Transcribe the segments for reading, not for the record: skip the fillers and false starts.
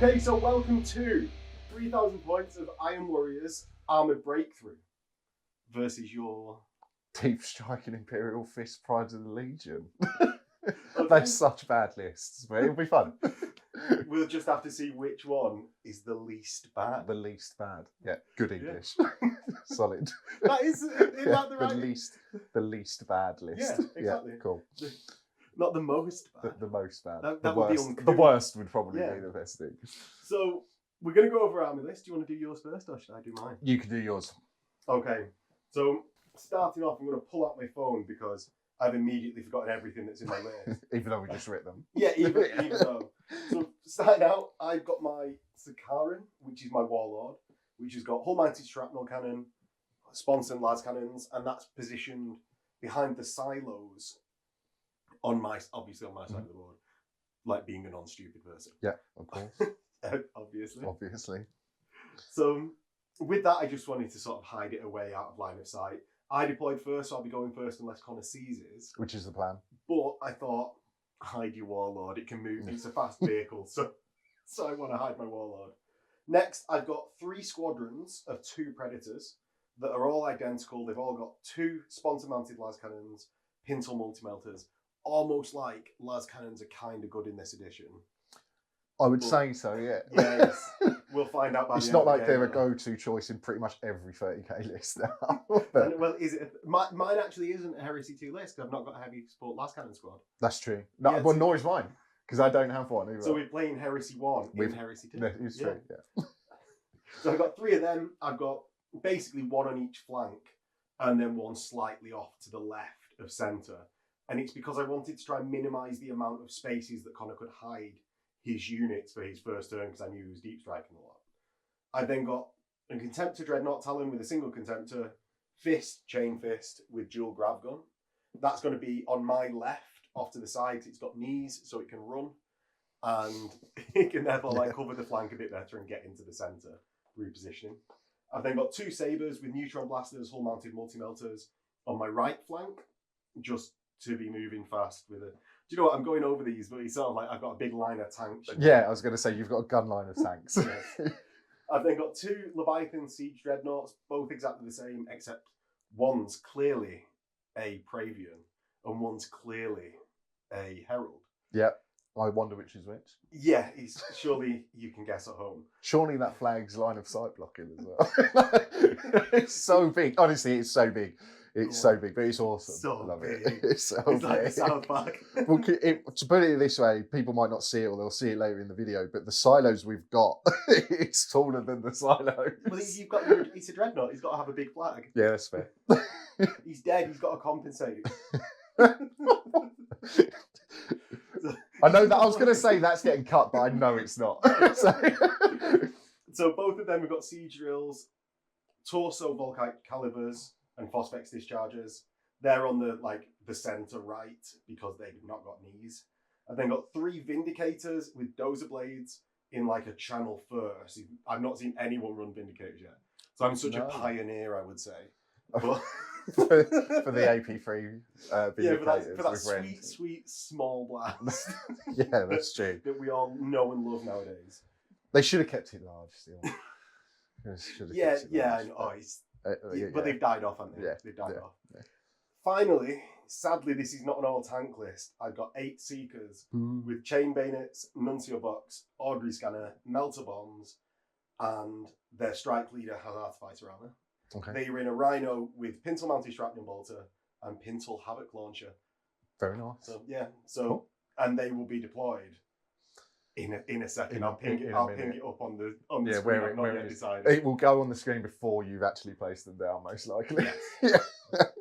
Okay, so welcome to 3,000 points of Iron Warriors Armoured Breakthrough versus your... Deep Striking Imperial Fist Pride of the Legion. Okay. They're such bad lists, but it'll be fun. We'll just have to see which one is the least bad. The least bad. Yeah, good English. Solid. That is that the right... The least bad list. Yeah, exactly. Yeah, cool. Not the most bad. The most bad. That the would be worst. uncouth. The worst would probably Yeah. be the best thing. So, we're going to go over army list. Do you want to do yours first, or should I do mine? You can do yours. Okay. So, starting off, I'm going to pull out my phone because I've immediately forgotten everything that's in my list. Even though we just writ them. Yeah, even though. So, starting out, I've got my Sakaran, which is my Warlord, which has got hull-mounted shrapnel cannon, sponson las cannons, and that's positioned behind the silos on my side of the board, like being a non-stupid person. Yeah, of course. Obviously. So, with that, I just wanted to sort of hide it away out of line of sight. I deployed first, so I'll be going first unless Connor seizes. Which is the plan. But I thought, hide your Warlord. It can move. It's a fast vehicle, so I want to hide my Warlord. Next, I've got 3 squadrons of 2 Predators that are all identical. They've all got 2 sponsor-mounted las cannons, pintle multi-melters. Almost like las cannons are kind of good in this edition. I would say so, yeah. Yes. We'll find out by It's the not end of like the they're a game. go-to choice in pretty much every 30k list now. And, well, is it? Mine actually isn't a Heresy 2 list because I've not got a heavy support las cannon squad. That's true. No, Yeah, well, nor is mine, because I don't have one either. So we're playing Heresy 1 in Heresy 2. It's true, yeah. So I've got 3 of them. I've got basically 1 on each flank and then 1 slightly off to the left of centre. And it's because I wanted to try and minimise the amount of spaces that Connor could hide his units for his first turn because I knew he was deep striking a lot. I then got a Contemptor Dreadnought Talon with a single Contemptor, Fist, Chain Fist with dual Grav Gun. That's going to be on my left, off to the side, 'cause it's got knees, so it can run. And it can therefore cover the flank a bit better and get into the centre, repositioning. I've then got 2 Sabres with Neutron Blasters, hull-mounted multi-melters on my right flank, just to be moving fast with a... Do you know what? I'm going over these, but it's sort of like I've got a big line of tanks. Yeah, I was going to say, you've got a gun line of tanks. Yes. I've then got 2 Leviathan Siege Dreadnoughts, both exactly the same, except one's clearly a Praevian and one's clearly a Herald. Yeah, I wonder which is which. Yeah, surely you can guess at home. Surely that flag's line of sight blocking as well. It's so big. Honestly, it's so big. It's so big, but it's awesome. So I love big. it. It's so It's big. like the South Park. Well, to put it this way, people might not see it or they'll see it later in the video, but the silos we've got, it's taller than the silos. Well, you've got it's a Dreadnought. He's got to have a big flag. Yeah, that's fair. He's dead. He's got to compensate. I know that I was going to say that's getting cut, but I know it's not. So both of them have got siege drills, torso Volkite calibers, and phosphex dischargers. They're on the centre right because they've not got knees. I've then got 3 Vindicators with dozer blades in like a channel first. I've not seen anyone run Vindicators yet. So I'm such a pioneer, I would say. But for the AP3 Vindicators. for that sweet small blast. Yeah, that's true. That we all know and love nowadays. They should have kept it large still. Yeah, I know. But they've died off, haven't they? Yeah, they've died off. Yeah. Finally, sadly, this is not an all-tank list. I've got 8 Seekers with chain bayonets, nuncio box, Audrey scanner, melter bombs, and their strike leader has artificer armor. Okay. They are in a Rhino with pintle mounted shrapnel bolter and pintle havoc launcher. Very nice. So cool. And they will be deployed in a second. I'll ping it up on the screen. Where I've not yet decided. It will go on the screen before you've actually placed them down, most likely. Yes.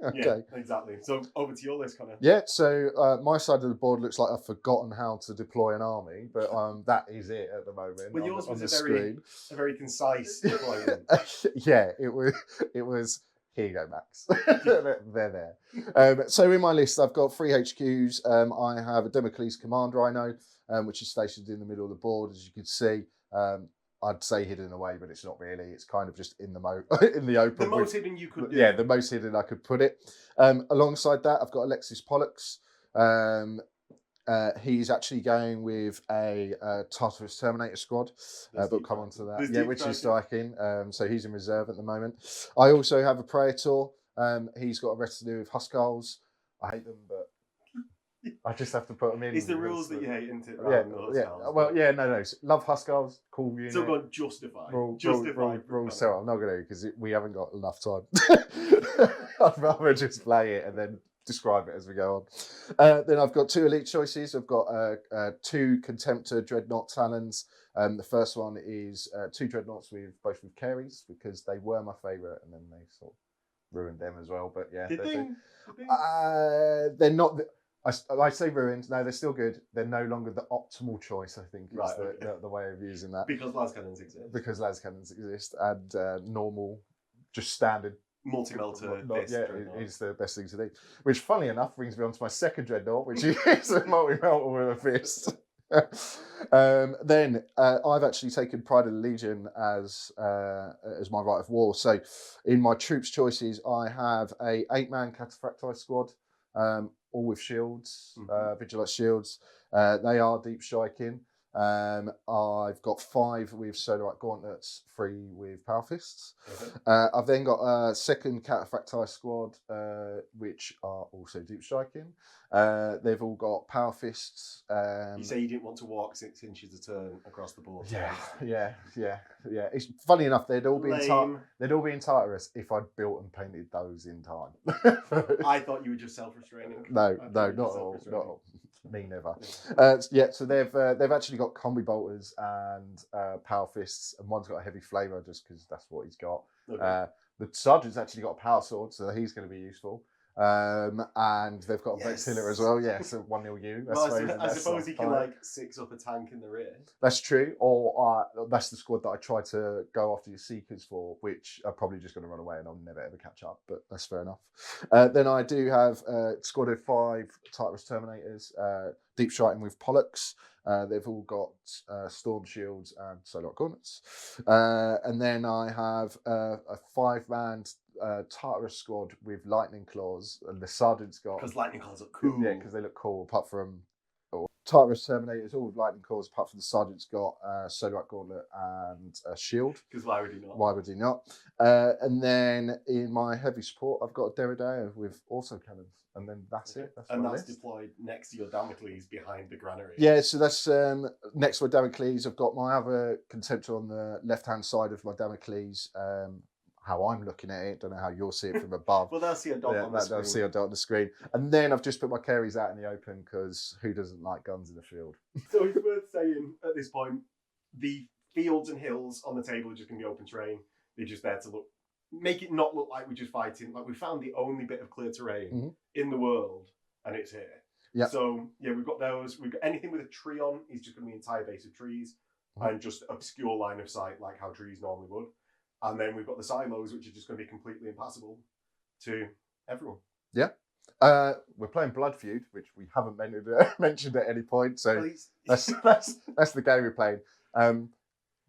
Okay. Yeah, exactly. So over to your list, Connor. Yeah, so my side of the board looks like I've forgotten how to deploy an army, but that is it at the moment. Well, yours was screen. A very concise deployment. Yeah, it was. Here you go, Max. They're there. So in my list, I've got 3 HQs. I have a Democles Command Rhino, which is stationed in the middle of the board, as you can see. I'd say hidden away, but it's not really. It's kind of just in the in the open. The most hidden you could do. Yeah, the most hidden I could put it. Alongside that, I've got Alexis Pollux, He's actually going with a Tartarus Terminator squad, but we'll come on to that. Yeah, which is striking. So he's in reserve at the moment. I also have a Praetor. He's got a retinue of Huskarls. I hate them, but I just have to put them in. It's the rules that you hate, isn't it? Well, yeah, no. Love Huskarls, cool unit. Still got justified. Rules, so I'm not going to, because we haven't got enough time. I'd rather just play it and then describe it as we go on. Then I've got 2 elite choices. I've got 2 Contemptor Dreadnought Talons. The first one is 2 Dreadnoughts with both with Caries, because they were my favourite, and then they sort of ruined them as well. But yeah, they're not. I say ruined. No, they're still good. They're no longer the optimal choice, I think, is the way of using that. Because lascannons exist. Because lascannons exist, and normal, just standard multi-melter is the best thing to do. Which, funnily enough, brings me on to my second dreadnought, which is a multi-melter with a fist. Then I've actually taken Pride of the Legion as my right of war. So in my troops choices, I have a 8-man Cataphracti squad, all with shields, Vigilite shields. They are deep striking. I've got 5 with Solarite gauntlets, 3 with power fists. I've then got a second Cataphracti squad, which are also deep striking. They've all got power fists. You say you didn't want to walk 6 inches a turn across the board. Yeah. It's funny enough, they'd all be in Tartarus if I'd built and painted those in time. I thought you were just self-restraining. No, not at all. Me never. So they've actually got combi bolters and power fists, and one's got a heavy flamer just because that's what he's got. Okay. The sergeant's actually got a power sword, so he's going to be useful. And they've got a Vexilla as well. Yeah, so 1-0 you. I suppose he can 6 up a tank in the rear. That's true. Or that's the squad that I try to go after your Seekers for, which are probably just going to run away and I'll never ever catch up. But that's fair enough. Then I do have a squad of 5 Tartarus Terminators, deep striking with Pollux. They've all got storm shields and solar gauntlets. And then I have a 5-man Tartarus squad with lightning claws, and the sergeant's got, because lightning claws look cool. Yeah, because they look cool. Apart from Tartarus Terminators, all with lightning claws. Apart from the sergeant's got solar gauntlet and a shield. Because why would he not? Why would he not? And then in my heavy support, I've got a Derrideo with also cannons. And then that's it. That's deployed next to your Damocles behind the granary. Yeah, so that's next to my Damocles. I've got my other Contemptor on the left-hand side of my Damocles. How I'm looking at it, don't know how you'll see it from above. Well, they'll see a dot on the screen. They'll see a dot on the screen. And then I've just put my Caries out in the open, because who doesn't like guns in the field? So it's worth saying at this point, the fields and hills on the table are just going to be open terrain. They're just there to make it not look like we're just fighting. Like, we found the only bit of clear terrain in the world, and it's here. Yeah. So yeah, we've got those. We've got anything with a tree on is just going to be an entire base of trees and just obscure line of sight, like how trees normally would. And then we've got the silos, which are just going to be completely impassable to everyone. Yeah. We're playing Blood Feud, which we haven't mentioned at any point. So that's the game we're playing.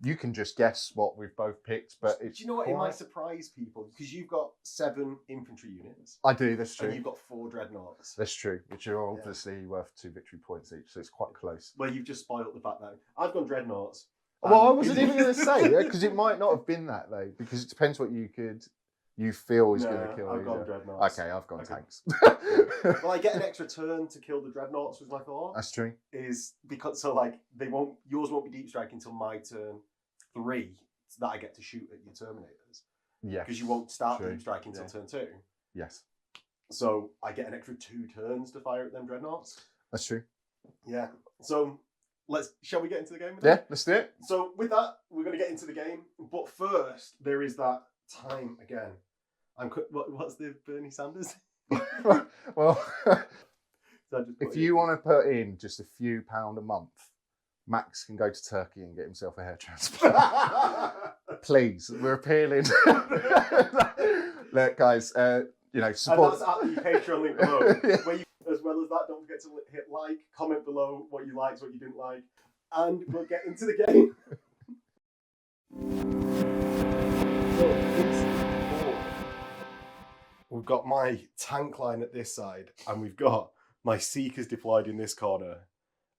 You can just guess what we've both picked, but it's. Do you know what? It might surprise people, because you've got 7 infantry units. I do. That's true. And you've got 4 dreadnoughts. That's true, which are obviously worth 2 victory points each, so it's quite close. Well, you've just spoiled the fact that I've gone dreadnoughts. Well, I wasn't even going to say, because it might not have been that, though, because it depends what you feel is going to kill. I've gone dreadnoughts. Okay, I've gone tanks. Well, I get an extra turn to kill the dreadnoughts, was my thought. That's true. Is because yours won't be deep strike until my turn 3, so that I get to shoot at your Terminators. Yeah. Because you won't start deep strike until turn 2. Yes. So I get an extra 2 turns to fire at them dreadnoughts. That's true. Yeah. So shall we get into the game? Yeah, let's do it. So with that, we're going to get into the game. But first, there is that time again. What's the Bernie Sanders? Well, if you want to put in just a few £1 a month, Max can go to Turkey and get himself a hair transplant. Please, we're appealing. Look, guys, support. And that's at the Patreon link below. Where you, as well as that, don't forget to hit like, comment below what you liked, what you didn't like, and we'll get into the game. We've got my tank line at this side, and we've got my Seekers deployed in this corner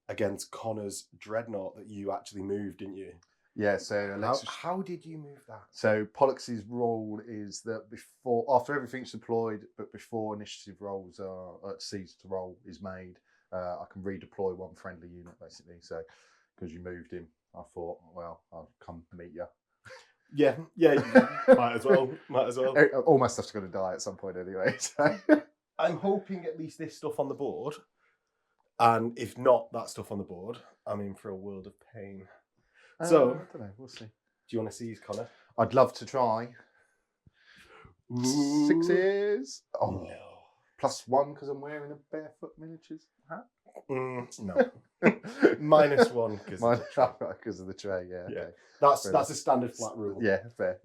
against Connor's Dreadnought that you actually moved, didn't you? Yeah, so How did you move that? So Pollux's rule is that after everything's deployed, but before initiative rolls cease to roll is made, I can redeploy one friendly unit basically. So because you moved him, I thought, well, I'll come meet you. Yeah, might as well. All my stuff's going to die at some point anyway. So. I'm hoping at least this stuff on the board, and if not that stuff on the board, I'm in for a world of pain. So, I don't know. We'll see. Do you want to seize, Connor? I'd love to try. Ooh. 6 Oh no. +1 because I'm wearing a Bearfoot Miniatures hat. No. -1 because of the tray. Yeah. Yeah. Okay. That's a standard flat rule. Yeah. Fair.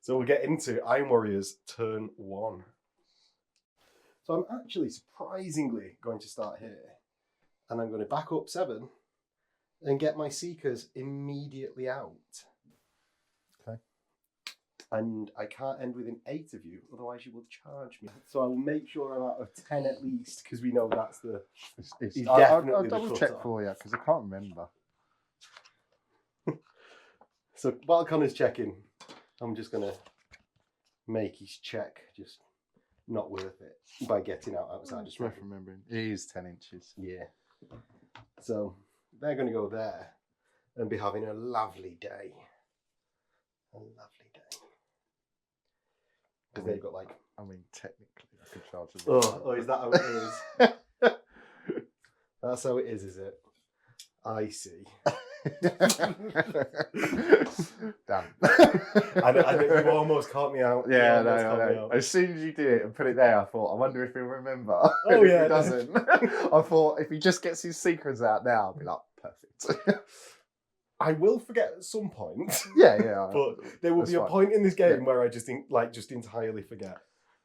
So we'll get into Iron Warriors turn 1. So I'm actually surprisingly going to start here, and I'm going to back up 7 and get my Seekers immediately out. Okay. And I can't end within 8 of you, otherwise you will charge me. So I will make sure I'm out of 10 at least, because we know that's the... I'll double check for you, because I can't remember. So while Connor's checking, I'm just going to make his check just not worth it by getting out outside. Just worth remembering. It is 10 inches. Yeah. So they're going to go there and be having a lovely day. A lovely day. Because they've got like... technically, I could charge them. Oh, is that how it is? That's how it is it? I see. Damn. I know you almost caught me out. Yeah, I know. As soon as you did it and put it there, I thought, I wonder if he'll remember. Oh, if yeah. he doesn't. I thought, if he just gets his secrets out now, I'll be like, perfect. I will forget at some point. Yeah. But there will be a point in this game where I just entirely forget.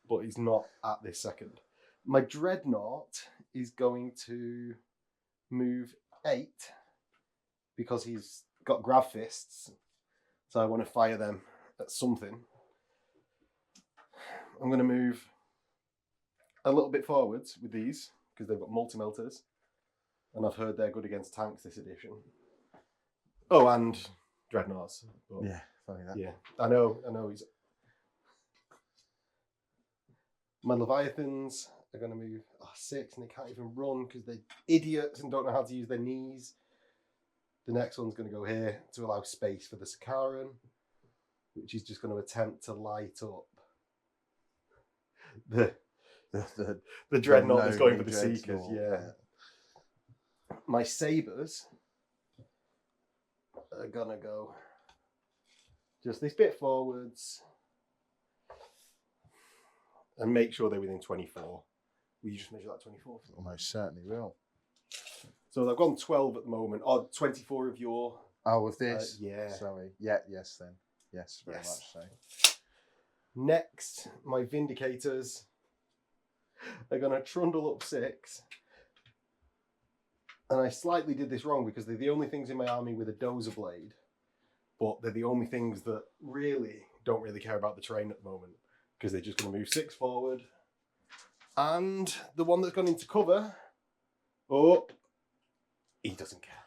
But he's not at this second. My Dreadnought is going to move 8 because he's got grab fists. So I want to fire them at something. I'm going to move a little bit forwards with these because they've got multi-melters. And I've heard they're good against tanks this edition. Oh, and Dreadnoughts. But yeah, funny that. Yeah, I know. He's... My Leviathans are going to move 6 and they can't even run because they're idiots and don't know how to use their knees. The next one's going to go here to allow space for the Sakaran, which is just going to attempt to light up the Dreadnought that's going for the Seekers. Yeah. My Sabres are going to go just this bit forwards and make sure they're within 24. Will you just measure that 24? Almost certainly will. So they've gone 12 at the moment, or 24 of your... Oh, with this? Yeah. Sorry. Yeah, yes then. Yes, very much so. Next, my Vindicators are going to trundle up 6. And I slightly did this wrong because they're the only things in my army with a dozer blade. But they're the only things that don't really care about the terrain at the moment. Because they're just going to move 6 forward. And the one that's gone into cover... Oh... He doesn't care.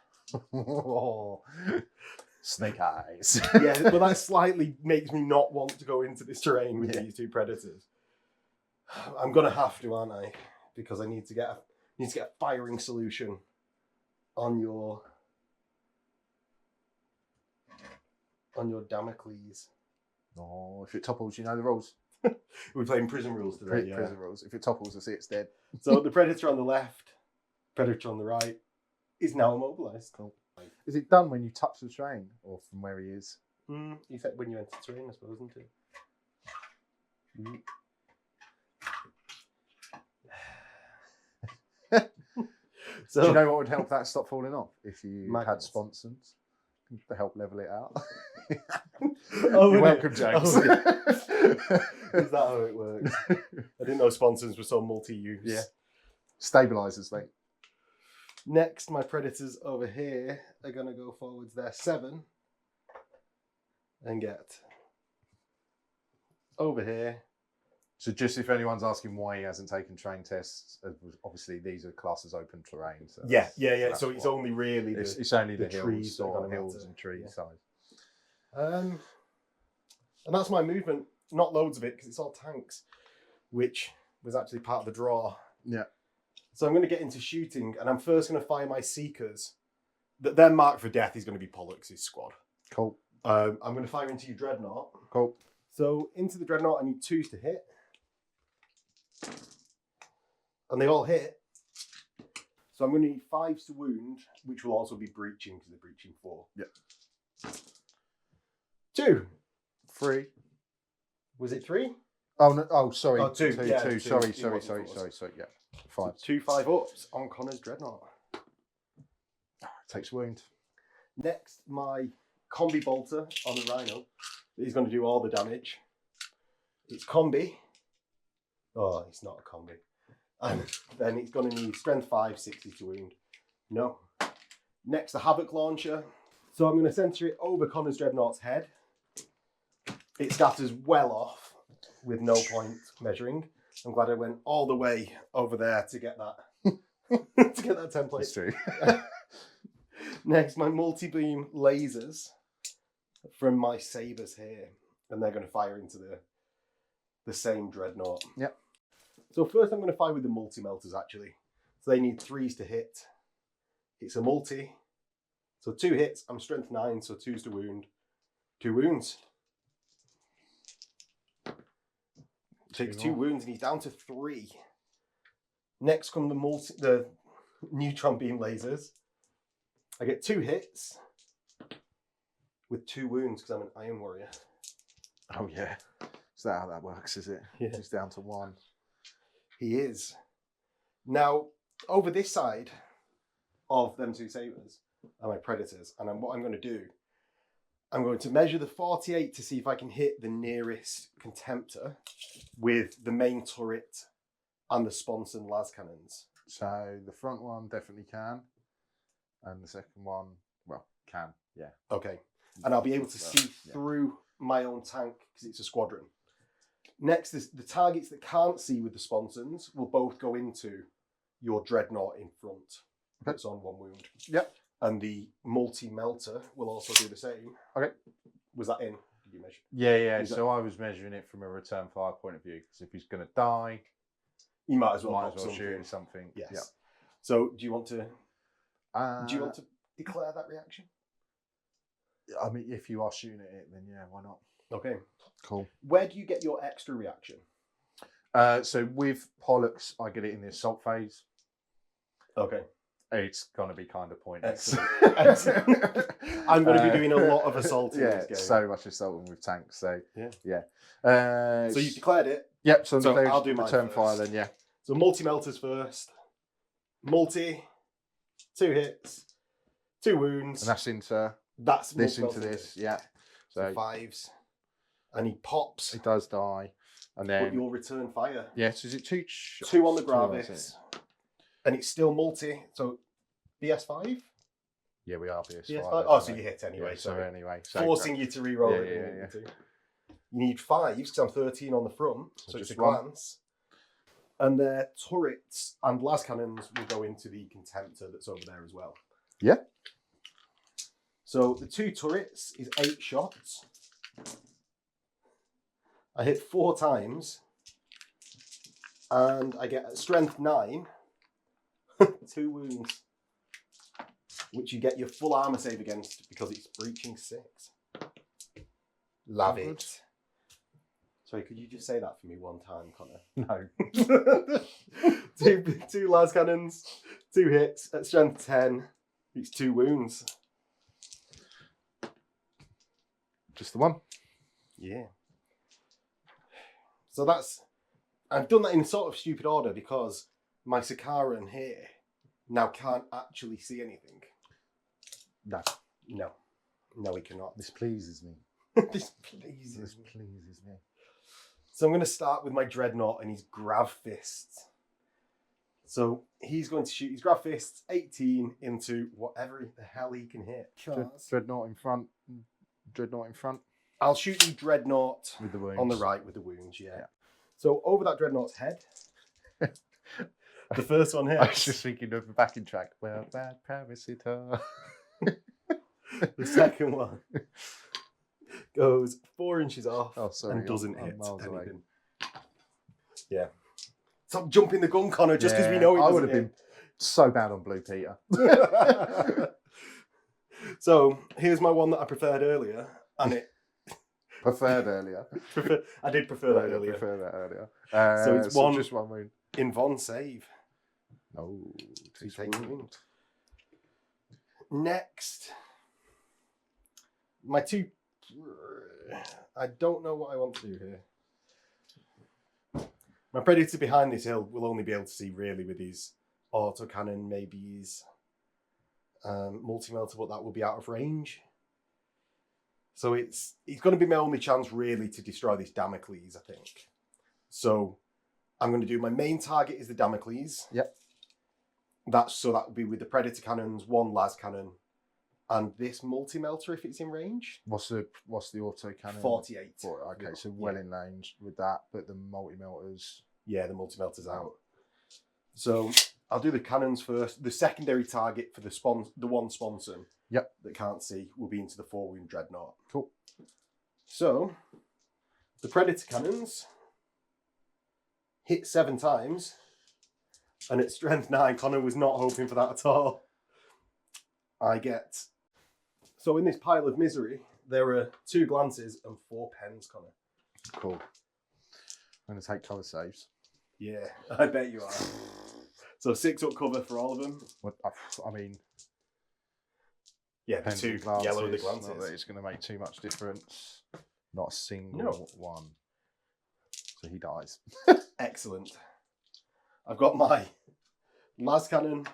Snake eyes. Yeah, but that slightly makes me not want to go into this terrain with these 2 predators. I'm gonna have to, aren't I? Because I need to get a firing solution on your Damocles. Oh, if it topples, you know the rules. We're playing prison rules today. Prison rules. If it topples, I see it's dead. So the predator on the left, predator on the right. Is now immobilised. Cool. Is it done when you touch the terrain or from where he is? He said when you enter the terrain, I suppose, isn't it? So, do you know what would help that stop falling off? If you Magnets. had sponsons to help level it out. You're welcome, James. Oh, is that how it works? I didn't know sponsons were so multi-use. Yeah. Stabilisers, mate. Next, my predators over here are going to go forwards there 7 and get over here So just if anyone's asking why he hasn't taken terrain tests, obviously these are classed as open terrain. So Yeah. that's So it's only really it's only the trees hills that are or gonna hills matter. and tree Yeah. size. And that's my movement. Not loads of it because it's all tanks, which was actually part of the draw. Yeah. So I'm going to get into shooting, and I'm first going to fire my Seekers. Their mark for death is going to be Pollux' squad. Cool. I'm going to fire into your Dreadnought. Cool. So into the Dreadnought, I need 2s to hit. And they all hit. So I'm going to need 5s to wound, which will also be breaching because they're breaching 4. Yep. 2. 3. Was it 3? Oh no! Oh, sorry. Oh, 2. Two. Yeah, Two. 2. Sorry. It Sorry. wasn't Sorry. 4s. Sorry. Yeah. So 5. 2 5-ups on Connor's Dreadnought. Takes wound. Next, my combi bolter on the Rhino. He's going to do all the damage. It's combi. Oh, it's not a combi. And then it's going to need strength 5, 60 to wound. No. Next, the Havoc launcher. So I'm going to center it over Connor's Dreadnought's head. It scatters well off with no point measuring. I'm glad I went all the way over there to get that to get that template. That's true. Next, my multi-beam lasers from my sabers here, and they're going to fire into the same Dreadnought. Yep. So first I'm going to fire with the multi-melters actually. So they need 3s to hit. It's a multi. So 2 hits, I'm strength 9, so 2s to wound. 2 wounds. Takes 2 wounds and he's down to 3. Next come the neutron beam lasers. I get 2 hits with 2 wounds because I'm an Iron Warrior. Oh yeah. Is that how that works? Is it? Yeah. He's down to 1. He is. Now, over this side of them 2 sabers are my Predators. And what I'm going to do, I'm going to measure the 48 to see if I can hit the nearest Contemptor with the main turret and the sponson las cannons. So the front one definitely can. And the second one, well, can, yeah. Okay. And I'll be able to see through my own tank because it's a squadron. Next, the targets that can't see with the sponsons will both go into your Dreadnought in front. That's on 1 wound. Yep. And the multi-melter will also do the same. Okay. Was that in? Did you measure? Yeah. So I was measuring it from a return fire point of view because if he's going to die, you might as well shoot something. Yes. Yep. So do you want to declare that reaction? I mean, if you are shooting at it, then yeah, why not? Okay. Cool. Where do you get your extra reaction? So with Pollux, I get it in the assault phase. Okay. It's going to be kind of pointless. Excellent. I'm going to be doing a lot of assault in this game. So much assaulting with tanks. So yeah. So you declared it. Yep. So I'll do my return first. fire then. Yeah. So multi-melters first. Multi, 2 hits, 2 wounds. And that's into That's this into multi-melter. this. Yeah. So 5s. And he pops. He does die. And then But you'll return fire. yes, is it 2 shots? 2 on the 2, Gravis. is it? And it's still multi. So BS5? Yeah, we are BS5. BS5? Oh, so you hit anyway. Yeah, so anyway. Forcing you to re-roll it. Yeah. You need 5s because I'm 13 on the front. So it's just a glance. And their turrets and las cannons will go into the Contemptor that's over there as well. Yeah. So the 2 turrets is 8 shots. I hit 4 times. And I get strength 9. 2 wounds. Which you get your full armor save against because it's breaching 6. Love it. Sorry, could you just say that for me one time, Connor? No. 2 las cannons, 2 hits at strength 10. It's 2 wounds. Just the one. Yeah. So I've done that in sort of stupid order because my Sakaran here now can't actually see anything. No, he cannot. This pleases me. This pleases me. So I'm going to start with my Dreadnought and his Grav Fists. So he's going to shoot his Grav Fists 18 into whatever the hell he can hit. Dreadnought in front. Dreadnought in front. I'll shoot the Dreadnought with the wounds. on the right with the wounds, yeah. So over that dreadnought's head. The first one hits. I was just thinking of the backing track. Well, bad parasitor. The second one goes 4 inches off and doesn't hit miles away. anything. Yeah. Stop jumping the gun, Connor, just because we know it I doesn't would have been so bad on Blue Peter. So here's my one that I preferred earlier, and it Preferred earlier. I did prefer that I earlier. prefer that earlier. So it's one, just one wound. in Von save. Oh, Takes takes wound. wound. Next, my two. I don't know what I want to do here. My Predator behind this hill will only be able to see really with his autocannon, maybe his multi-melter, but that will be out of range. So it's going to be my only chance really to destroy this Damocles, I think. So I'm going to do my main target is the Damocles. Yep. That will be with the Predator cannons, one las cannon, and this multi-melter if it's in range. What's the auto cannon? 48. Okay, so well in range with that, but the multi-melters. Yeah, the multi-melter's out. So I'll do the cannons first. The secondary target for the one sponson that can't see will be into the 4-wound dreadnought. Cool. So the Predator cannons hit 7 times, and at strength 9, Connor was not hoping for that at all. I get... So in this pile of misery, there are 2 glances and 4 pens, Connor. Cool. I'm going to take cover saves. Yeah, I bet you are. So 6 up cover for all of them. What, I mean... Yeah, the 2 yellow of the glances. Not that it's going to make too much difference. Not a single one. So he dies. Excellent. I've got my las cannon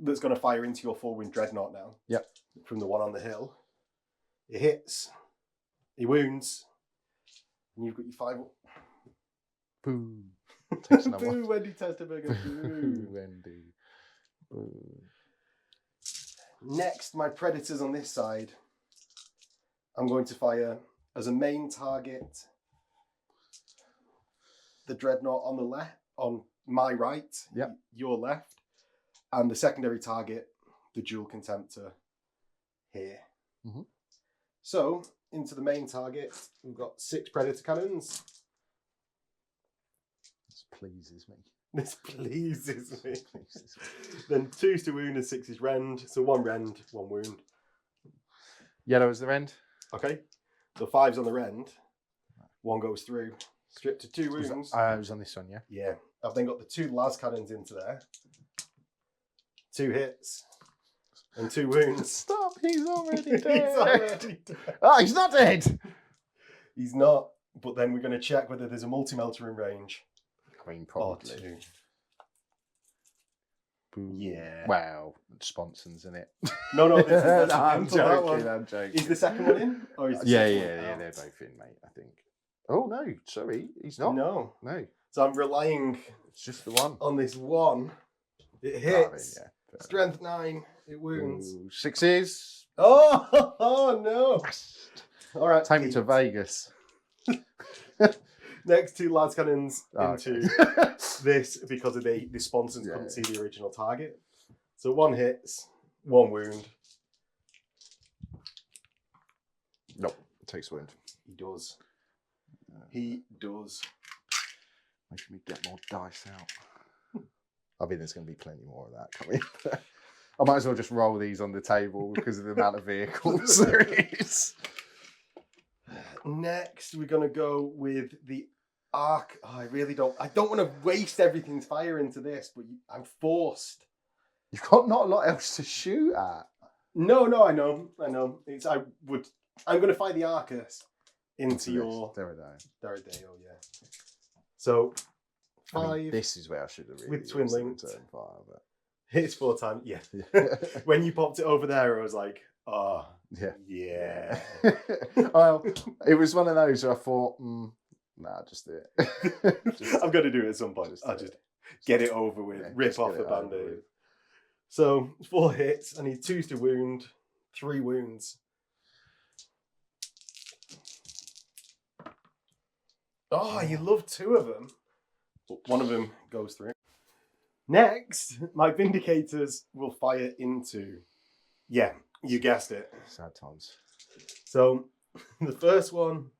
that's going to fire into your 4-wound dreadnought now. Yep. From the one on the hill. It hits. He wounds. And you've got your 5 up. Boo. Takes another Boo, one. Wendy Testerberger. Boo, Wendy. Boo. Next, my Predators on this side. I'm going to fire as a main target the dreadnought on the left, on my right, your left, and the secondary target, the dual contemptor here. Mm-hmm. So, into the main target, we've got 6 Predator cannons. This pleases me. This pleases me. Then 2's to wound and 6 is rend. So 1 rend, 1 wound. Yellow is the rend. Okay. The 5's on the rend. 1 goes through. Strip to 2 wounds. It was on this one, yeah? Yeah. I've then got the 2 las cannons into there. 2 hits. And 2 wounds. Stop, he's already dead. He's already dead. Oh, he's not dead. He's not. But then we're going to check whether there's a multi-melter in range. I mean, probably. Or 2. Boo. Yeah. Wow. Sponsons in it. No, this is I'm that one. joking, I'm joking. Is the second one in? Or is the Yeah, second one they're out? both in, mate, I think. Oh, no, sorry, he's not. No. No, So I'm relying it's just the one. on this one. It I mean, hits. yeah, Strength 9. It wounds. Ooh, 6s. Oh no. All right. Take me to Vegas. Next 2 las cannons into Okay. this because of the sponsons Yeah. couldn't see the original target. So 1 hits, 1 wound. Nope, takes wound. He does. He does. Making me get more dice out. I think there's going to be plenty more of that coming. I might as well just roll these on the table because of the amount of vehicles there is. Next, we're going to go with the arc. Oh, I don't want to waste everything's fire into this, but I'm forced. You've got not a lot else to shoot at. No, I know. I'm going to fire the Arcus into your Daredale, yeah. So 5. I mean, this is where I should have really with twin used the links. return fire, but Hits 4 times, yeah. When you popped it over there, I was like, oh, yeah. Well, it was one of those where I thought, nah, just do it. I'm going to do it at some point. I'll just get it over with, rip off the band-aid. So 4 hits. I need 2's to wound, 3 wounds. Oh, you love 2 of them. But one of them goes through. Next, my Vindicators will fire into... Yeah, you guessed it. Sad times. So, the first one...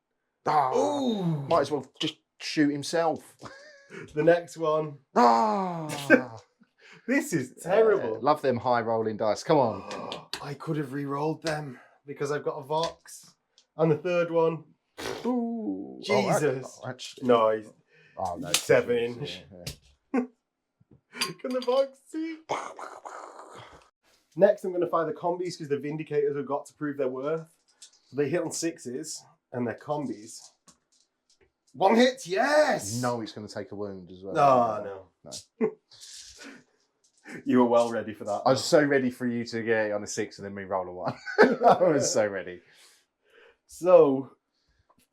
Oh, might as well just shoot himself. The next one... This is terrible. Love them high rolling dice. Come on. I could have re-rolled them because I've got a Vox. And the third one... Ooh. Jesus. Actually, No, he's no, 7 inch. Yeah. Can the Vox see? Next, I'm going to fire the combis because the Vindicators have got to prove their worth. So they hit on 6s and they're combis. 1 hit, yes! No, it's going to take a wound as well. No. You were well ready for that. I was so ready for you to get it on a 6 and then me roll a 1. I was so ready. So,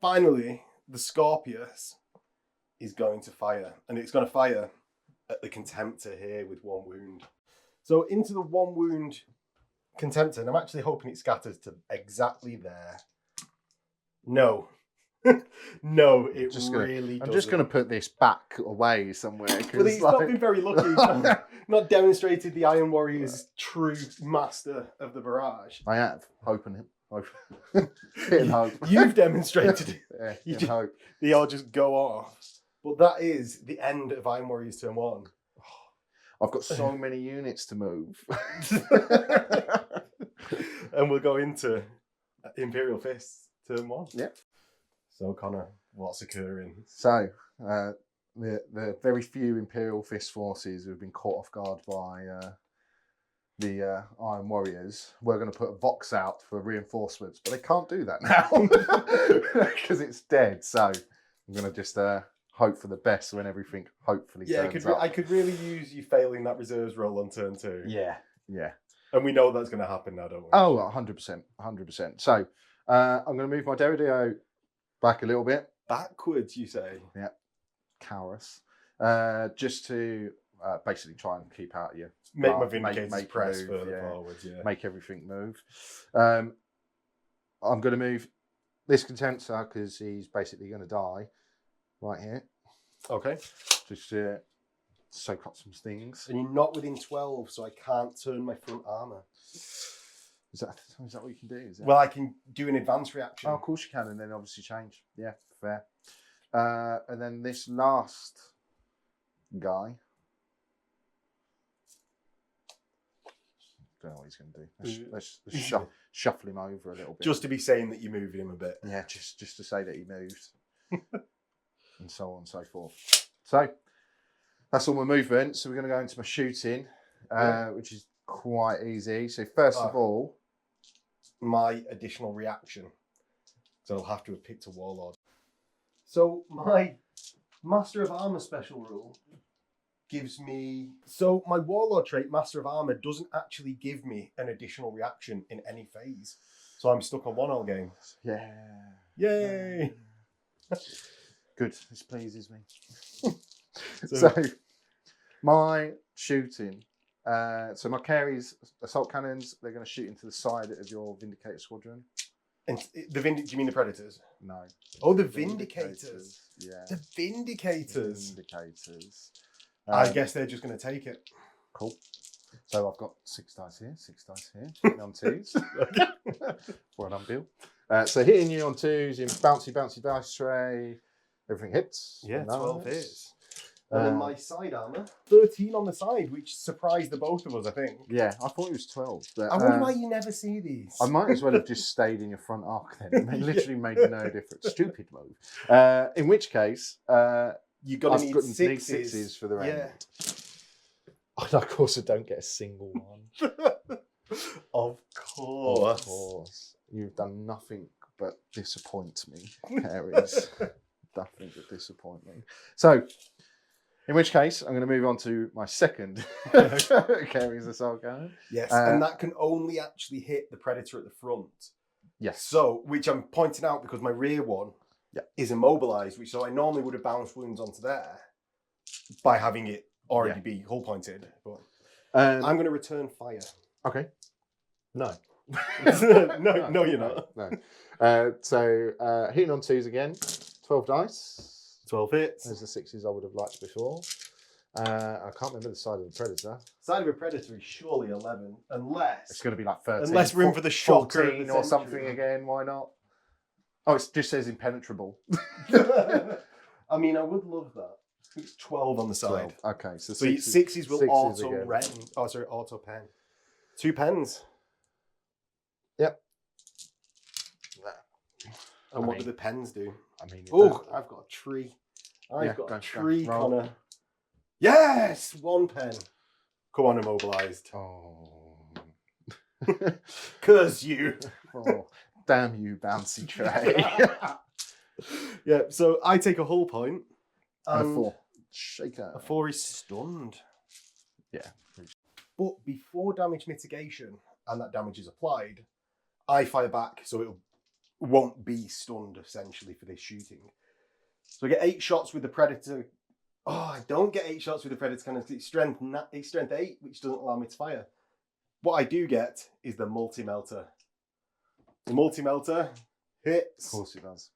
finally, the Scorpius is going to fire. And it's going to fire at the Contemptor here with 1 wound. So, into the 1 wound Contemptor, and I'm actually hoping it scatters to exactly there. No. No, it really doesn't. I'm just going to put this back away somewhere. Well, he's not been very lucky. He's not demonstrated the Iron Warrior's true master of the barrage. I have. Hoping him. Hitting hope. You've demonstrated it. Yeah, hope. They all just go off. But that is the end of Iron Warriors turn 1. I've got so many units to move. And we'll go into Imperial Fists turn 1. Yep. So, Connor, what's occurring? So, the very few Imperial Fist forces who have been caught off guard by the Iron Warriors, we're going to put a Vox out for reinforcements, but they can't do that now because it's dead. So, I'm going to just hope for the best when everything hopefully turns up. I could really use you failing that reserves roll on turn 2. Yeah. And we know that's going to happen now, don't we? Oh, 100%. So, I'm going to move my Derridio back a little bit. Backwards, you say? Yeah. Horus. Just to basically try and keep out of you. Make my Vindicators make press move, further forwards, yeah. Make everything move. I'm going to move this Contemptor because he's basically going to die right here. Okay. Just soak up some stings. And you're not within 12, so I can't turn my front armour. Is that what you can do? Is it? Well, I can do an advanced reaction. Oh, of course you can, and then obviously change. Yeah, fair. And then this last guy. Don't know what he's going to do. Let's shuffle him over a little bit. Just to be saying that you're moving him a bit. Yeah, just to say that he moved. And so on and so forth. So, that's all my movement. So we're going to go into my shooting, which is quite easy. So first of all, my additional reaction. So I'll have to have picked a Warlord. So my Master of Armour special rule gives me... So my Warlord trait, Master of Armour, doesn't actually give me an additional reaction in any phase. So I'm stuck on 1 all game. Yeah. Yay! Good. This pleases me. So my shooting... so my carries, assault cannons, they're going to shoot into the side of your Vindicator squadron. And do you mean the Predators? No. Oh, the Vindicators. Yeah. The Vindicators. Vindicators. I guess they're just going to take it. Cool. So I've got 6 dice here, 6 dice here, hitting on 2s. Well done, Bill. So hitting you on 2s in bouncy dice tray. Everything hits. Yeah, nice. 12 hits. And then my side armour, 13 on the side, which surprised the both of us, I think. Yeah, I thought it was 12. But, I wonder why you never see these. I might as well have just stayed in your front arc then. It literally made no difference. Stupid move. In which case, you've got to need need 6s for the round. Yeah. And of course, I don't get a single one. Of course. Of course. You've done nothing but disappoint me, Aries. Nothing but disappoint me. So, in which case, I'm going to move on to my second Carries Assault Cannon. Yes, and that can only actually hit the Predator at the front. Yes. So, which I'm pointing out because my rear one is immobilised, which so I normally would have bounced wounds onto there by having it already be hull pointed. But I'm going to return fire. Okay. No. no, you're not. No. So, hitting on 2s again. 12 dice. 12 hits. There's the 6s I would have liked before. I can't remember the side of the Predator. Side of a Predator is surely 11, unless... It's going to be like 13. Unless room for the shocker 14 or something again, why not? Oh, it just says impenetrable. I mean, I would love that. It's 12 on the side. 12. Okay, so sixes will auto again. pen. Oh, sorry, auto pen. 2 pens. Yep. And what do the pens do? I mean, oh, I've got a tree. I've got a tree, Connor. Yes! 1 pen. Come on, immobilized. Oh. Curse you. Oh, damn you, bouncy tray. Yeah, so I take a hull point. And a 4. Shaker. A 4 is stunned. Yeah. But before damage mitigation and that damage is applied, I fire back, so it won't be stunned essentially for this shooting. So I get 8 shots with the Predator. Oh, I don't get 8 shots with the Predator cannon. It's strength 8, which doesn't allow me to fire. What I do get is the multi-melter. The multi-melter hits. Of course it does.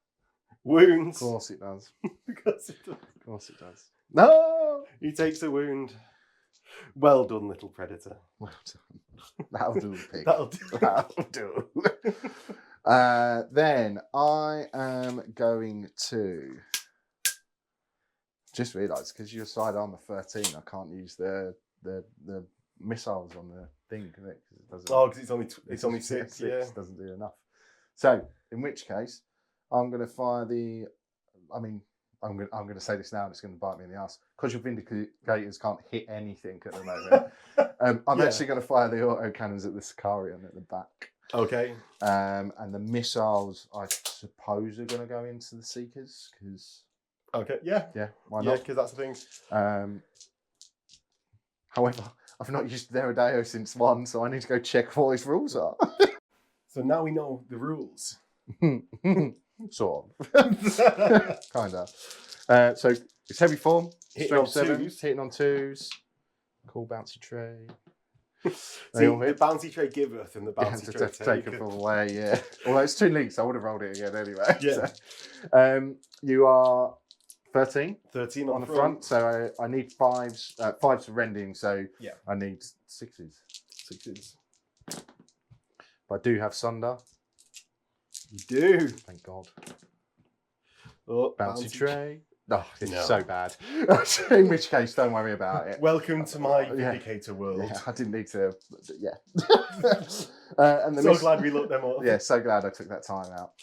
Wounds. Of course it does. Because it does. Of course it does. No! He takes a wound. Well done, little Predator. Well done. That'll do, pig. That'll do. That'll do. Then I am going to just realise, because you're sidearm of 13, I can't use the missiles on the thing, can it? 'Cause it doesn't. Oh, because it's only 6. Yeah. Doesn't do enough. So in which case, I'm going to fire the. I mean, I'm going to say this now, and it's going to bite me in the ass because your Vindicators can't hit anything at the moment. I'm actually going to fire the auto cannons at the Sicarian at the back. Okay. And the missiles, I suppose, are going to go into the Seekers because. Okay. Yeah. Yeah. Why Yeah, not? because that's the thing. However, I've not used Deredeo since 1, so I need to go check what his rules are. So now we know the rules. Sort of. Kind of. So it's heavy form. Hitting on strength 7, 2s. hitting on 2s. Cool bouncy tray. See, the bouncy tray giveth and the bouncy tray taketh away, yeah. Although it's 2 leagues, I would have rolled it again anyway. Yeah. So, you are 13. 13 on the front. So I need 5s. 5s for rending, so yeah. I need 6s. 6s. But I do have Sunder. You do. Thank God. Oh, bouncy tray. Oh, it's No. so bad. In which case, don't worry about it. Welcome to my Vindicator world. Yeah, I didn't need to. Yeah. And the glad we looked them up. Yeah, so glad I took that time out.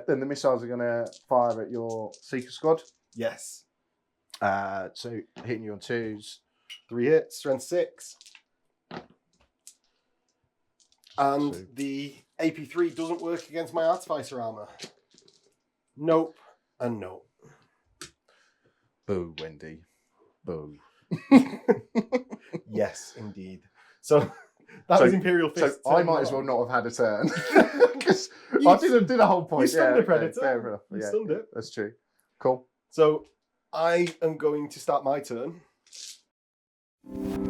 Then the missiles are going to fire at your Seeker squad. Yes. So hitting you on 2s. 3 hits, strength 6. And So- the AP3 doesn't work against my Artificer armor. Nope. And nope. Boo, Wendy. Boo. Yes, indeed. So that was Imperial Fist. So I might as well not have had a turn. Because I did a whole point. You stunned the okay, Predator. fair enough. You Yeah, stunned it. that's true. Cool. So I am going to start my turn. If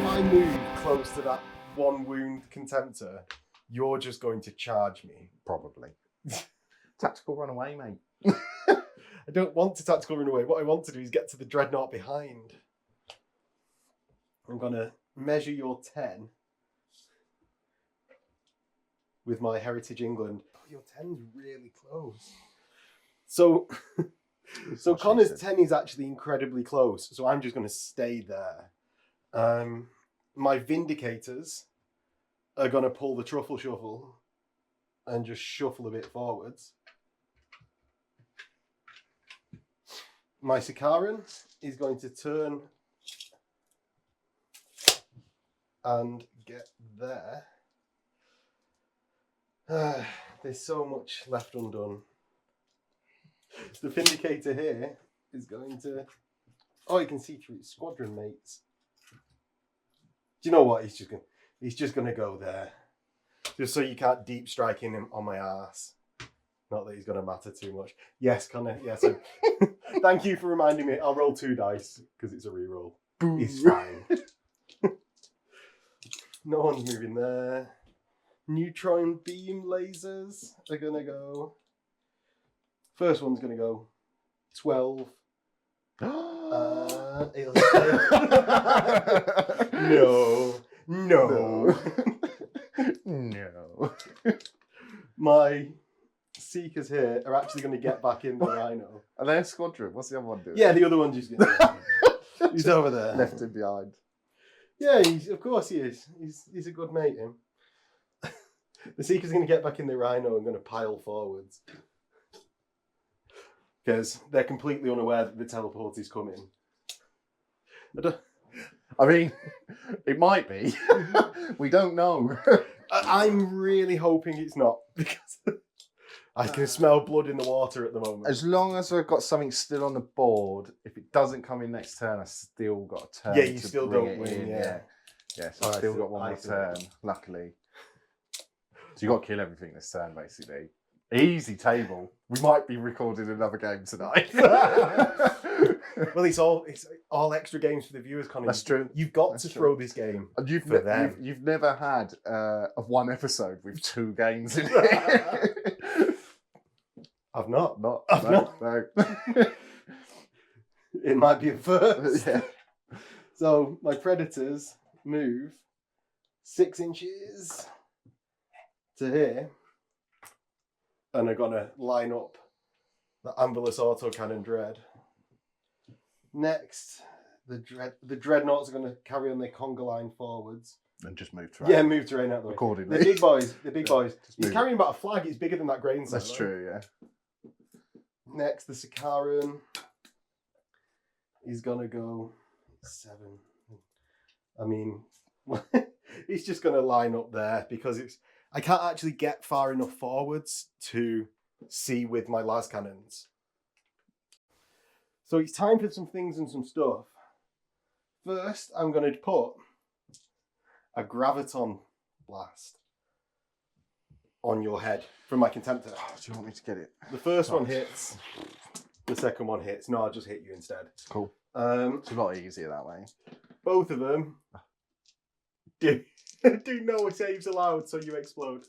I move close to that 1 wound contemptor, you're just going to charge me. Probably. Tactical run away, mate. I don't want to tactical run away. What I want to do is get to the dreadnought behind. I'm going to measure your 10 with my Heritage England. Oh, your 10's really close. So Connor's 10 is actually incredibly close. So I'm just going to stay there. My Vindicators are going to pull the truffle shuffle and just shuffle a bit forwards. My Sicarian is going to turn and get there. There's so much left undone. The Vindicator here is going to... Oh, you can see through its squadron mates. Do you know what? He's just going to go there. Just so you can't deep strike him on my arse. Not that he's going to matter too much. Yes, Connor. Yes. Thank you for reminding me. I'll roll 2 dice because it's a reroll. It's fine. No one's moving there. Neutron beam lasers are going to go First one's going to go 12. It'll No. No. My Seekers here are actually going to get back in the Rhino. Are they a squadron? What's the other one doing? Yeah, the other one's just going to... He's over there. Left him behind. Yeah, of course he is. He's a good mate, him. The Seeker's going to get back in the Rhino and going to pile forwards. Because they're completely unaware that the teleport is coming. I mean, it might be. We don't know. I'm really hoping it's not, because I can smell blood in the water at the moment. As long as I've got something still on the board, if it doesn't come in next turn, I still got a turn. Yeah, you to still bring don't it win, in. yeah. Yeah, so I've still got one more turn, luckily. So you've got to kill everything this turn, basically. Easy table. We might be recording another game tonight. Well, it's all extra games for the viewers, Connie. That's true. You've got That's to true. throw this game. You've never had one episode with 2 games in it. I've not. No. It might be a first. Yeah. So my Predators move 6 inches to here, and are gonna line up the Ambulance Autocannon Dread. Next, the Dreadnoughts are gonna carry on their conga line forwards. And just move terrain. Yeah, move terrain out of the way. Accordingly. The big boys. He's move carrying about a flag. It's bigger than that grain set. That's true, yeah. Next, the Sikaran is gonna go 7. I mean, he's just gonna line up there because I can't actually get far enough forwards to see with my las cannons. So it's time for some things and some stuff. First, I'm gonna put a graviton blast on your head from my Contemptor. Oh, do you want me to get it? The first one hits. The second one hits. No, I'll just hit you instead. Cool. It's a lot easier that way. Both of them do no saves allowed, so you explode.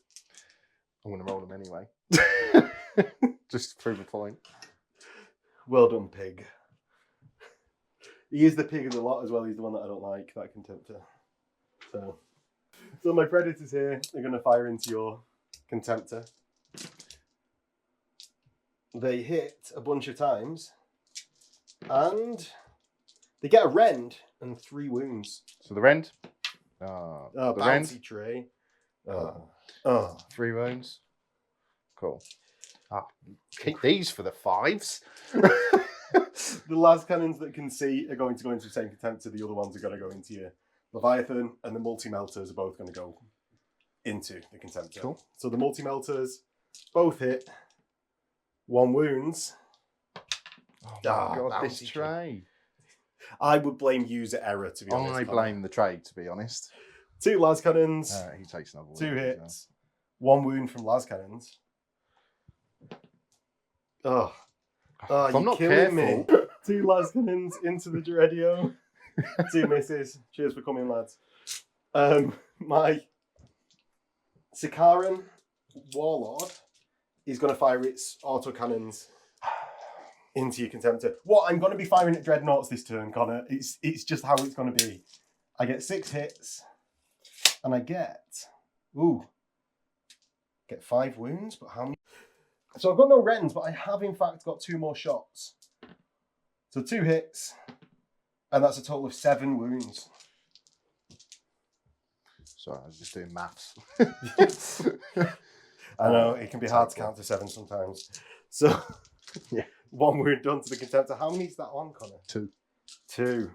I'm going to roll them anyway. Just to prove a point. Well done, pig. He is the pig of the lot as well. He's the one that I don't like, that Contemptor. So my Predators here are going to fire into your Contemptor. They hit a bunch of times, and they get a rend and 3 wounds. So the rend. The bouncy rend. tray. 3 wounds. Cool. Keep these for the 5s. The las cannons that can see are going to go into the same Contemptor. The other ones are going to go into your Leviathan, and the multi-melters are both going to go into the Contemptor. Cool. So the multi-melters both hit 1 wounds. Oh my God, this bouncy tray. I would blame user error, to be honest. I blame the trade, to be honest. 2 las cannons, He takes another 2 wound as hits, 1 wound from las cannons. Oh, If you're I'm not killing careful. me. 2 las cannons into the Dreadio. 2 misses. Cheers for coming, lads. My Sikaran Warlord is going to fire its autocannons into your Contemptor. What? I'm going to be firing at Dreadnoughts this turn, Connor. It's just how it's going to be. I get 6 hits, and I get 5 wounds, but how many? So I've got no rends, but I have in fact got 2 more shots. So 2 hits, and that's a total of 7 wounds. Sorry, I was just doing maths. I know, it can be hard to count to 7 sometimes. So, yeah. 1 wound done to the Contemptor. How many is that on, Connor? 2. 2.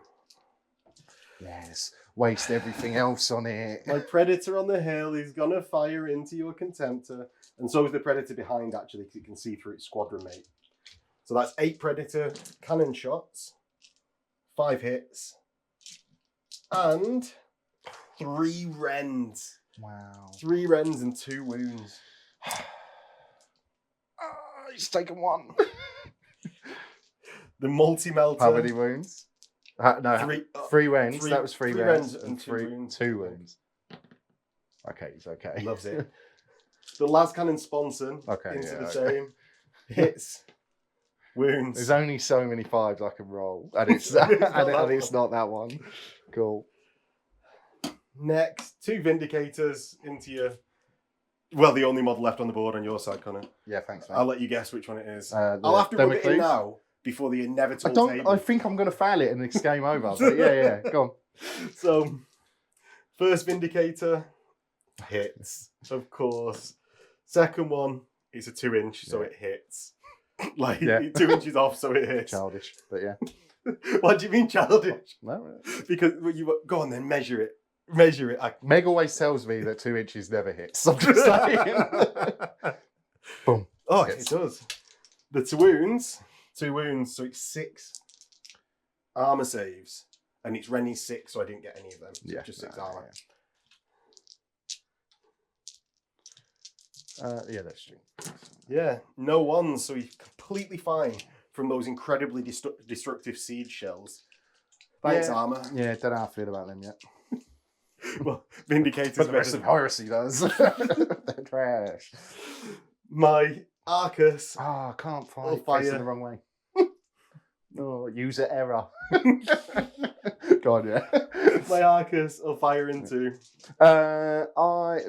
Yes. Waste everything else on it. My Predator on the hill is going to fire into your Contemptor. And so is the Predator behind, actually, because it can see through its squadron mate. So that's 8 Predator cannon shots, 5 hits, and 3 rends. Wow. 3 rends and 2 wounds. He's taken 1. The multi-melter. How many wounds? No, 3 rends. That was 3 rends and 2 wounds. 2 wounds. Okay, he's okay. Loves it. The las cannon sponson into the same hits Wounds. There's only so many 5s I can roll, and it's it's not that one. Cool. Next, 2 Vindicators into your... Well, the only model left on the board on your side, Connor. Yeah, thanks, mate. I'll let you guess which one it is. I'll have to rub it in now before the inevitable table. I think I'm going to fail it and it's game over. But yeah, go on. So, first Vindicator hits, of course. Second one, it's a 2-inch, so it hits. 2 inches off, so it hits. Childish, but yeah. What do you mean childish? No. Because go on then, measure it. Measure it. Meg always tells me that 2 inches never hits. I'm just saying. Boom. Oh, it does. The 2 wounds, so it's 6 armor saves, and it's Rennie's 6, so I didn't get any of them. So just 6 armor. Yeah, that's true. Yeah, no 1s, so he's completely fine from those incredibly destructive siege shells. Thanks, armor. Yeah, don't know how I feel about them yet. Well, Vindicators. But the rest of Heresy does. They're trash. My Arcus. I can't fight. Fire. Facing the wrong way. User error. Go on, yeah. My Arcus will fire into.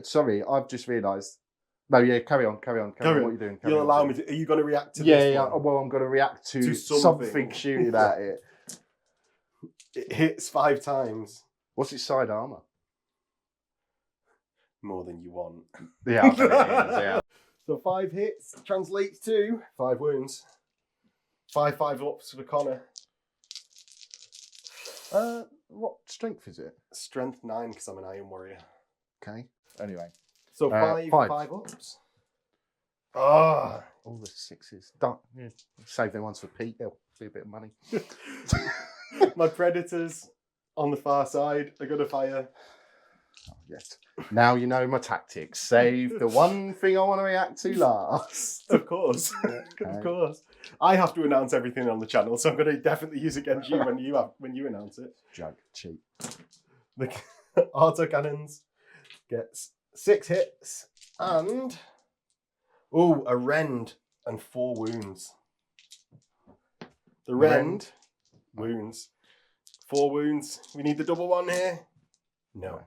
Sorry, I've just realised. No, yeah, carry on. What are you doing? You'll allow me to. Are you going to react to this? Yeah. One? Well, I'm going to react to something shooting at it. It hits 5 times. What's its side armour? More than you want. Yeah, I bet it is, yeah. So 5 hits translates to 5 wounds. 5 ups for Connor. What strength is it? Strength 9 because I'm an Iron Warrior. Okay. Anyway. So 5 ups. Ah, all the 6s. Don't save them ones for Pete. They'll be a bit of money. My Predators on the far side are going to fire. Oh, yes. Now you know my tactics. Save the one thing I want to react to last. Of course. Okay. Of course. I have to announce everything on the channel, so I'm going to definitely use against you when you announce it. Jug cheap. The autocannons gets 6 hits and a rend and 4 wounds. The rend wounds. 4 wounds. We need the double one here. No.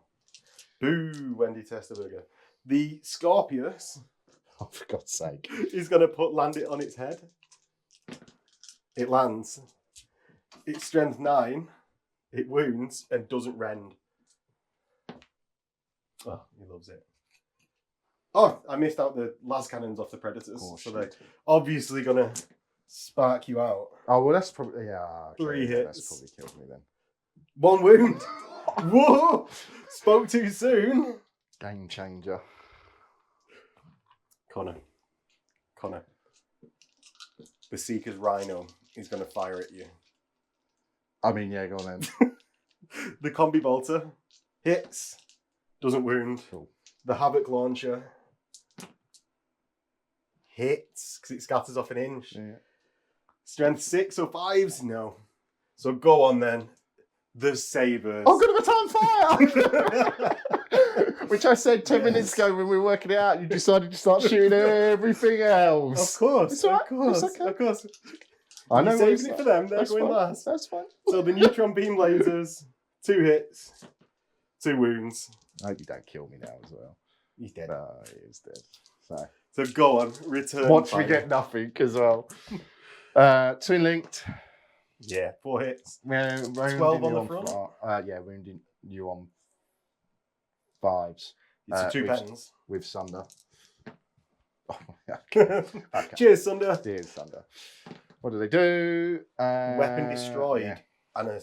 Boo, Wendy Testerberger. The Scorpius, oh, for God's sake, is going to land it on its head. It lands. It's strength 9. It wounds and doesn't rend. Oh, he loves it. Oh, I missed out the las cannons off the Predators. Oh, so they're obviously going to spark you out. Oh, well, that's probably... Yeah, okay, 3 hits. That's probably killed me then. 1 wound. Whoa! Spoke too soon. Game changer. Connor. The Seeker's Rhino is going to fire at you. I mean, yeah, go on then. The Combi Bolter hits. Doesn't wound. Cool. The Havoc Launcher hits because it scatters off an inch. Yeah. Strength 6 or 5s? No. So go on then. The Sabres. I'm going to fire! Which I said 10 minutes ago when we were working it out. You decided to start shooting everything else. Of course. It's all right. Of course. It's okay. Of course. I know. You're saving it for them. They're going fine. last. That's fine. So the Neutron Beam Lasers, 2 hits, 2 wounds. I hope you don't kill me now as well. He's dead. No, he is dead. So go on, return. Watch me get nothing as well. Twin linked. Yeah, 4 hits. 12 on the front? Yeah, wounding you on 5s. It's 2 pens. With Sunder. Oh, okay. Cheers, Sunder. Cheers, Sunder. What do they do? Weapon destroyed. Yeah. And a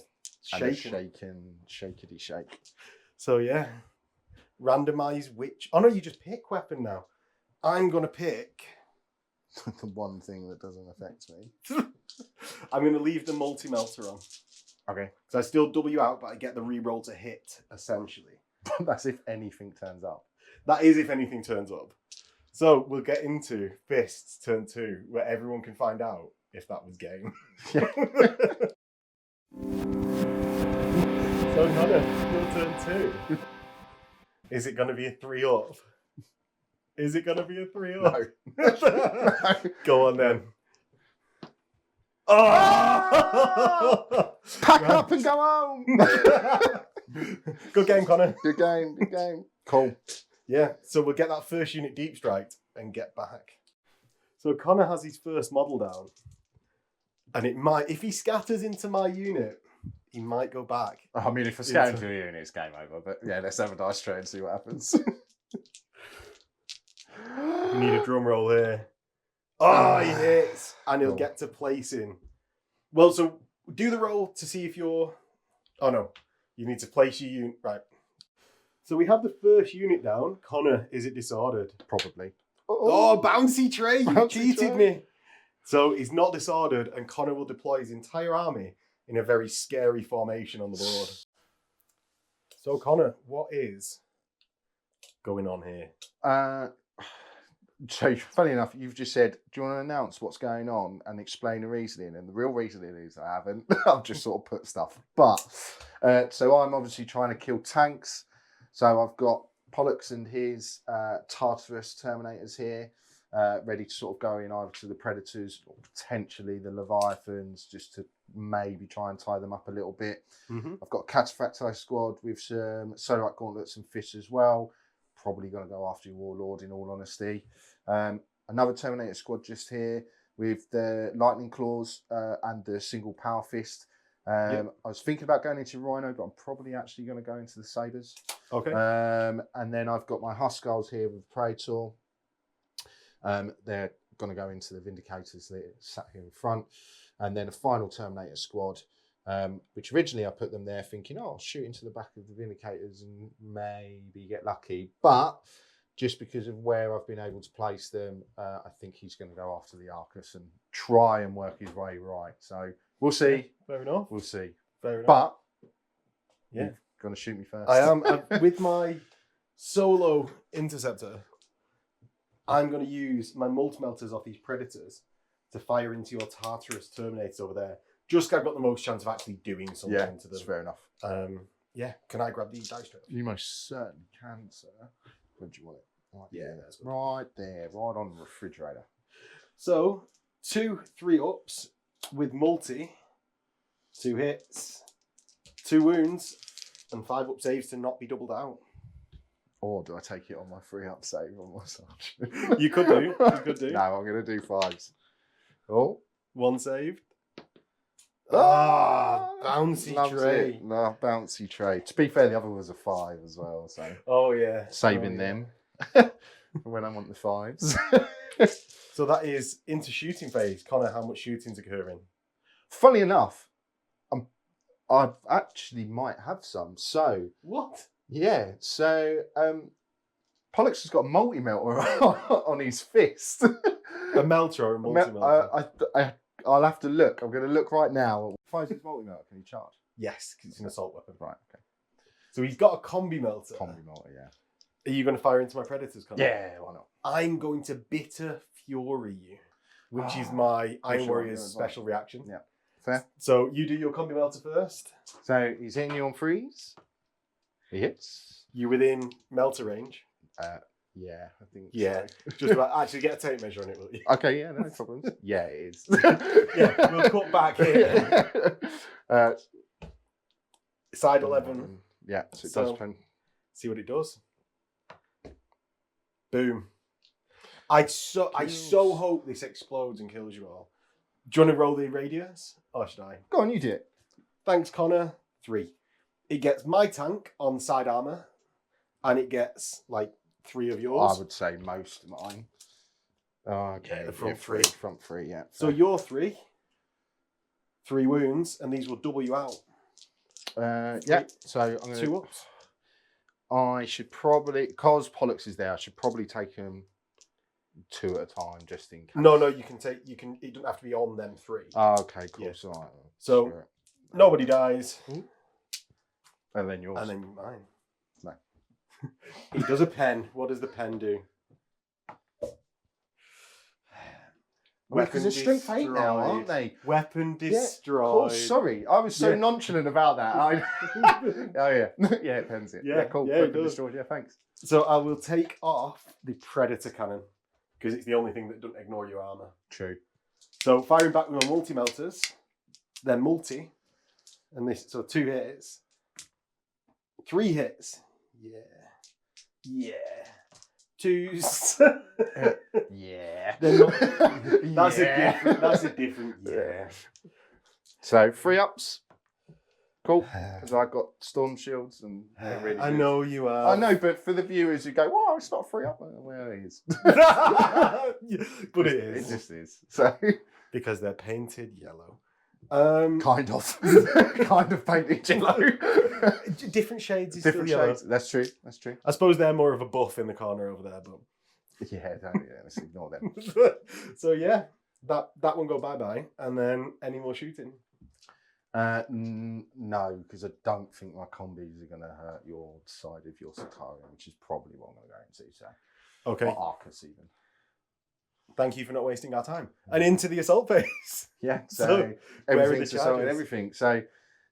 shakety shake. So yeah. Randomise which... Oh no, you just pick weapon now. I'm going to pick... The one thing that doesn't affect me. I'm going to leave the multi-melter on. Okay. So I still W out, but I get the reroll to hit, essentially. That's if anything turns up. That is if anything turns up. So we'll get into Fists turn 2, where everyone can find out if that was game. So Connor, your turn 2. Is it going to be a 3-up? Is it going to be a 3-up? No. Go on then. Oh! Pack up and go home. Good game, Connor. Good game. Good game. Cool. Yeah, so we'll get that first unit deep striked and get back. So Connor has his first model down. And it might, if he scatters into my unit, he might go back. I mean, if I scatter into a unit, it's game over. But yeah, let's have a dice tray and see what happens. We need a drum roll here. Oh, he hits. And he'll get to placing. Well, so do the roll to see if you're... Oh, no. You need to place your unit. Right. So we have the first unit down. Connor, is it disordered? Probably. Oh, bouncy tray. You Bouncy cheated tray. me. So he's not disordered, and Connor will deploy his entire army in a very scary formation on the board. So, Connor, what is going on here? So, funny enough, you've just said, do you want to announce what's going on and explain the reasoning? And the real reasoning is I haven't. I've just sort of put stuff. But, so I'm obviously trying to kill tanks. So I've got Pollux and his Tartarus Terminators here, ready to sort of go in either to the Predators or potentially the Leviathans, just to maybe try and tie them up a little bit. Mm-hmm. I've got a Cataphracti squad with some Solarite Gauntlets and Fists as well. Probably going to go after your Warlord, in all honesty. Another Terminator squad just here with the Lightning Claws and the single Power Fist. I was thinking about going into Rhino, but I'm probably actually going to go into the Sabres. Okay. And then I've got my Huskarls here with Praetor. They're going to go into the Vindicators that sat here in front. And then a final Terminator squad, which originally I put them there thinking, oh, I'll shoot into the back of the Vindicators and maybe get lucky. But just because of where I've been able to place them, I think he's going to go after the Arcus and try and work his way right. So we'll see. Fair enough. We'll see. Fair enough. But yeah, you're going to shoot me first. I am. With my solo interceptor, I'm going to use my multi-melters off these Predators to fire into your Tartarus Terminators over there. Just I've got the most chance of actually doing something to them. That's fair enough. Yeah, can I grab these dice trays? You most certainly can, sir. Where do you want it? Right Yeah, there. that's good. Right there, right on the refrigerator. So, 2 3-ups with multi, 2 hits, 2 wounds, and 5 up saves to not be doubled out. Or do I take it on my 3-up save on my sarge? You could do. You could do. No, I'm going to do 5s. Oh. 1 saved. Ah, bouncy loves tray. it. No, bouncy tray. To be fair, the other was a 5 as well, so Oh, yeah. saving Oh, yeah. them for when I want the 5s. So that is into shooting phase. Connor, how much shooting's occurring? Funny enough, I actually might have some. So What? yeah, so Pollux has got a multi-melter on his fist. A melter or a multi-melter? I'll have to look. I'm going to look right now. 5 is multi-melter. Can he charge? Yes, because it's an assault weapon. Right, okay. So he's got a combi melter. Combi melter, yeah. Are you going to fire into my Predators, Connor? Yeah, why not? I'm going to Bitter Fury you, which is my Iron sure, Warrior's yeah, special reaction. Yeah. Fair. So you do your combi melter first. So he's hitting you on freeze. He hits. You within melter range. Yeah, I think Yeah. so. Just about actually get a tape measure on it, will you? Okay, yeah, no problems. Yeah, it is. Yeah, we'll cut back here. Side 11. Yeah, so it So- does depend. See what it does. Boom. I so hope this explodes and kills you all. Do you want to roll the radius? Or should I? Go on, you do it. Thanks, Connor. 3. It gets my tank on side armor, and it gets like 3 of yours. I would say most of mine. Oh, okay. Yeah, the front 3. Front 3, yeah. So your 3 wounds, and these will double you out. Yeah, so I'm going 2 ups. I should probably, because Pollux is there, I should probably take them 2 at a time, just in case. No, you can take. You can. It doesn't have to be on them 3. Oh, okay, cool. Yeah. So, So nobody dies, and then yours. and then mine. No. He does a pen. What does the pen do? Because they're strength 8 now, aren't they? Weapon Yeah, destroyed. cool, sorry, I was so Yeah. nonchalant about that. Oh yeah, yeah, it pens it. Yeah, cool. yeah, it Weapon does. destroyed. Yeah, thanks. So I will take off the Predator cannon because it's the only thing that doesn't ignore your armor. True. So firing back with my multi-melters, then multi, and this, so 2 hits, 3 hits, yeah, 2s. Yeah. That's a different yeah. So 3 ups. Cool. Because I got storm shields and they're really I good. know you are. I know, but for the viewers who go, "Wow, it's not a 3 up." Well, it is. But it is. It just is. So because they're painted yellow. kind of, kind of painted yellow. Different shades. Is Different still yellow. shades. That's true. That's true. I suppose they're more of a buff in the corner over there, but Yeah, let's ignore them. so yeah, that one go bye, and then any more shooting? No, because I don't think my combis are going to hurt your side of your Satarian, which is probably what I'm going to go into. So, okay, or Arcus even. Thank you for not wasting our time. And into the assault phase. Yeah, So so everything's where are the assault and charges? everything. So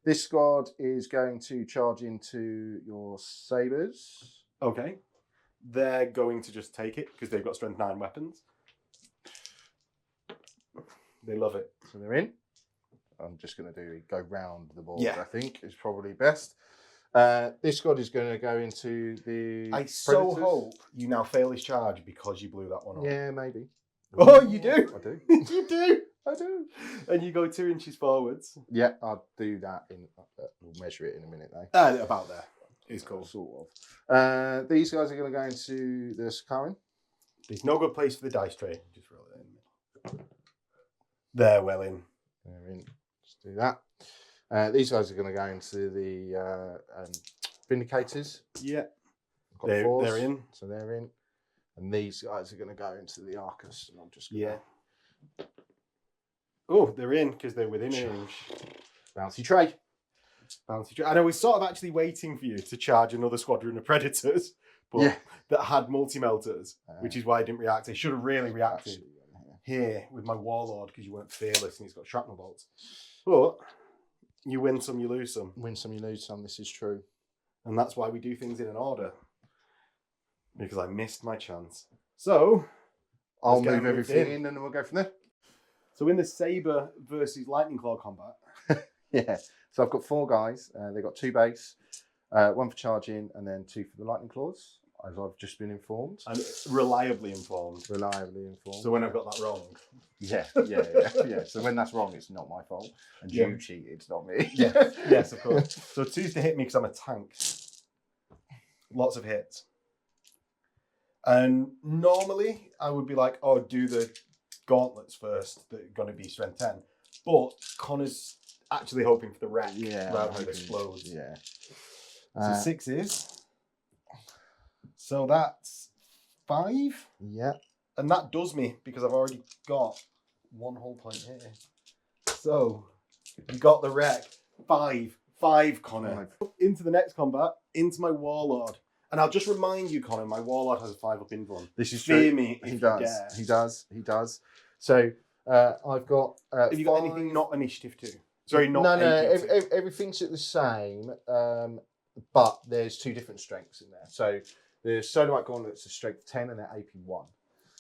this squad is going to charge into your sabers. Okay, they're going to just take it because they've got strength 9 weapons. They love it. So they're in. I'm just going to go round the board, Yeah. I think, is probably best. This squad is going to go into the I so Predators. hope you now fail his charge because you blew that one up. Yeah, maybe. Oh, you do? I do. You do? I do. And you go 2 inches forwards. Yeah, I'll do that. We'll measure it in a minute, though. About there. It's cool. Sort of. These guys are going to go into the Sakarin. There's no good place for the dice tray. Just roll it in. They're well in. They're in. Just do that. These guys are going to go into the Vindicators. Yeah. Got They're 4s, in. So they're in. And these guys are going to go into the Arcus. And I'm just going Oh, they're in because they're within range. bouncy tray. Bouncy tray. I know we're sort of actually waiting for you to charge another squadron of predators, but that had multi-melters, which is why I didn't react. I should have really reacted here with my warlord because you weren't fearless and he's got shrapnel bolts. But you win some, you lose some. Win some, you lose some. This is true. And that's why we do things in an order. Because I missed my chance. So, I'll get move them everything in. in and then we'll go from there. So in the Saber versus Lightning Claw combat. Yeah. So I've got 4 guys. They've got 2 base, 1 for charging, and then 2 for the lightning claws, as I've just been informed. I'm reliably informed. Reliably informed. So when I've got that wrong. Yeah. So when that's wrong, it's not my fault. And Yeah. you cheated, it's not me. Yes, of course. So 2's to hit me because I'm a tank. Lots of hits. And normally I would be like, oh, do the gauntlets first that are going to be strength 10. But Connor's actually hoping for the wreck rather than explodes. Yeah. So 6 is. So that's 5. Yeah. And that does me because I've already got 1 whole point here. So you got the wreck. 5, Connor. Into the next combat, into my warlord. And I'll just remind you, Connor, my warlord has a 5 up invuln. This is Fear true. me if He you does. dare. He does. So I've got. Have you got 5... anything not initiative 2? Sorry, not No. AD2. Everything's at the same, but there's 2 different strengths in there. So the Solar White Gauntlet's a strength 10 and they're AP 1.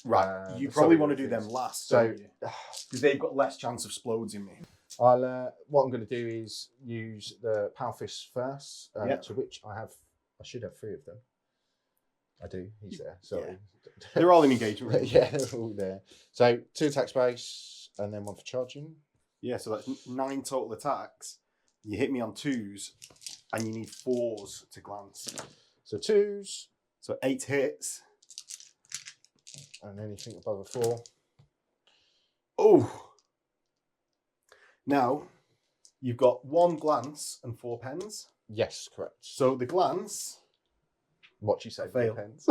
Right. You the probably Solar want to do things. them last, So don't you? Because they've got less chance of explodes in me. What I'm going to do is use the Power Fist first, to which I should have 3 of them. I do. He's there. Sorry. They're all in engagement range. Yeah, they're all there. So 2 attack space and then 1 for charging. Yeah, so that's 9 total attacks. You hit me on 2s, and you need 4s to glance. So 2s. So 8 hits. And anything above a 4. Oh! Now, you've got 1 glance and 4 pens. Yes, correct. So the glance What you say? I fail. Depends.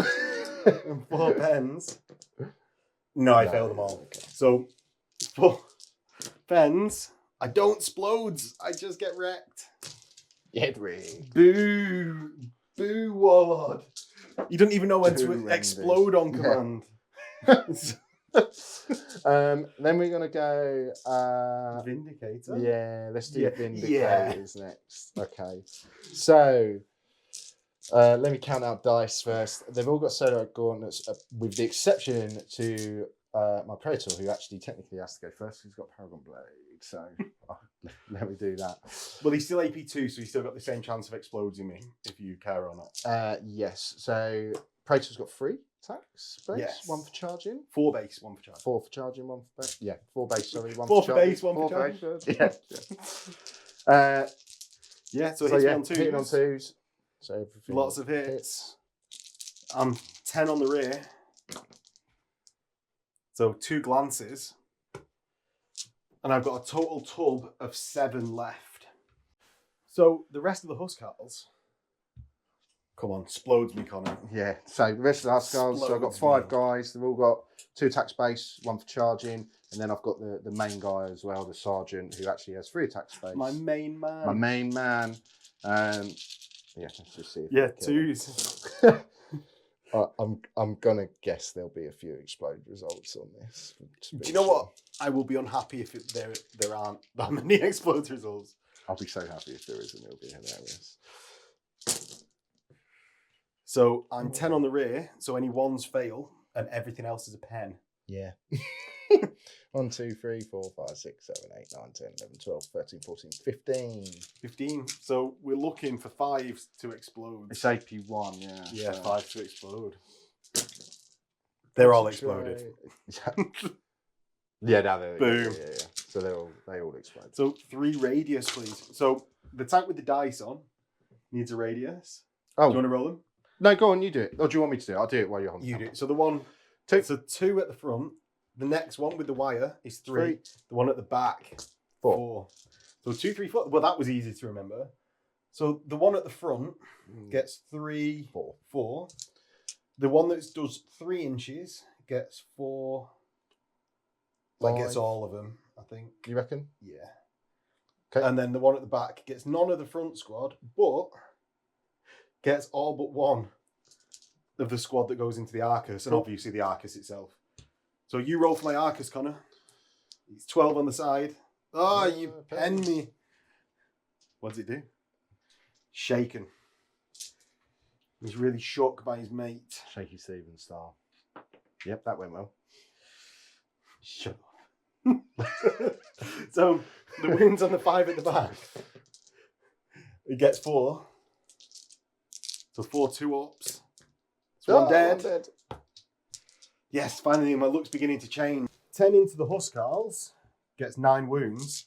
and 4 pens. No, I failed them all. Okay. So 4 pens. I don't explodes. I just get wrecked. Head rig. Boo! Boo, warlord. You don't even know when to Horrendous. explode on command. Then we're gonna go. Vindicator. Yeah, let's do Yeah. Vindicators next. Okay, so let me count out dice first. They've all got solar gauntlets, with the exception to my Predator, who actually technically has to go first. He's got Paragon Blade, so let me do that. Well, he's still AP2, so he's still got the same chance of exploding me, if you care or not. Yes. So Predator's got 3 attacks base. Yes. 1 for charging. 4 base, 1 for charging. 4 for charging, 1 for base. Yeah, 4 base. Sorry, 1 4 for for base, charging. 1 for charging. Yeah. Yeah, so hits me on 2s. Hitting on 2s. So everything Lots of hits. I'm 10 on the rear. So 2 glances. And I've got a total tub of 7 left. So the rest of the Huskarls. Come on, explodes me, Connor. Yeah, so the rest of the Huskars, so I've got 5 guys. They've all got 2 attacks base, 1 for charging, and then I've got the main guy as well, the sergeant, who actually has 3 attacks base. My main man. My main man. Yeah, let's just see. If Yeah, 2s. I'm gonna guess there'll be a few explode results on this. Do you know what? I will be unhappy if there aren't that many explode results. I'll be so happy if there isn't. It'll be hilarious. So I'm 10 on the rear, so any 1s fail, and everything else is a pen. Yeah. 1, 2, 3, 4, 5, 6, 7, 8, 9, 10, 11, 12, 13, 14, 15. 15. So we're looking for 5s to explode. It's AP1, yeah. Yeah, so. 5 to explode. They're all exploded. Yeah, now they're boom. Yeah. So they all explode. So 3 radius, please. So the tank with the dice on needs a radius. Oh, Do you want to roll them? No, go on, you do it. Or do you want me to do it? I'll do it while you're on. You do it. So the one, 2. So 2 at the front. The next one with the wire is 3. The one at the back, 4. So 2, 3, 4. Well, that was easy to remember. So the one at the front gets 3, 4. The one that does 3 inches gets 4. That gets all of them, I think. You reckon? Yeah. Okay. And then the one at the back gets none of the front squad, but gets all but 1 of the squad that goes into the Arcus, and obviously the Arcus itself. So you roll for my Arcus, Connor. It's 12 on the side. Oh, you penned me. What does it do? Shaken. He's really shook by his mate. Shaky Stephen style. Yep, that went well. Shut up. So the wounds on the 5 at the back. It gets 4. So 4 2-ups. It's 1 dead. 1 dead. Yes, finally my luck's beginning to change. 10 into the Huskarls. Gets 9 wounds.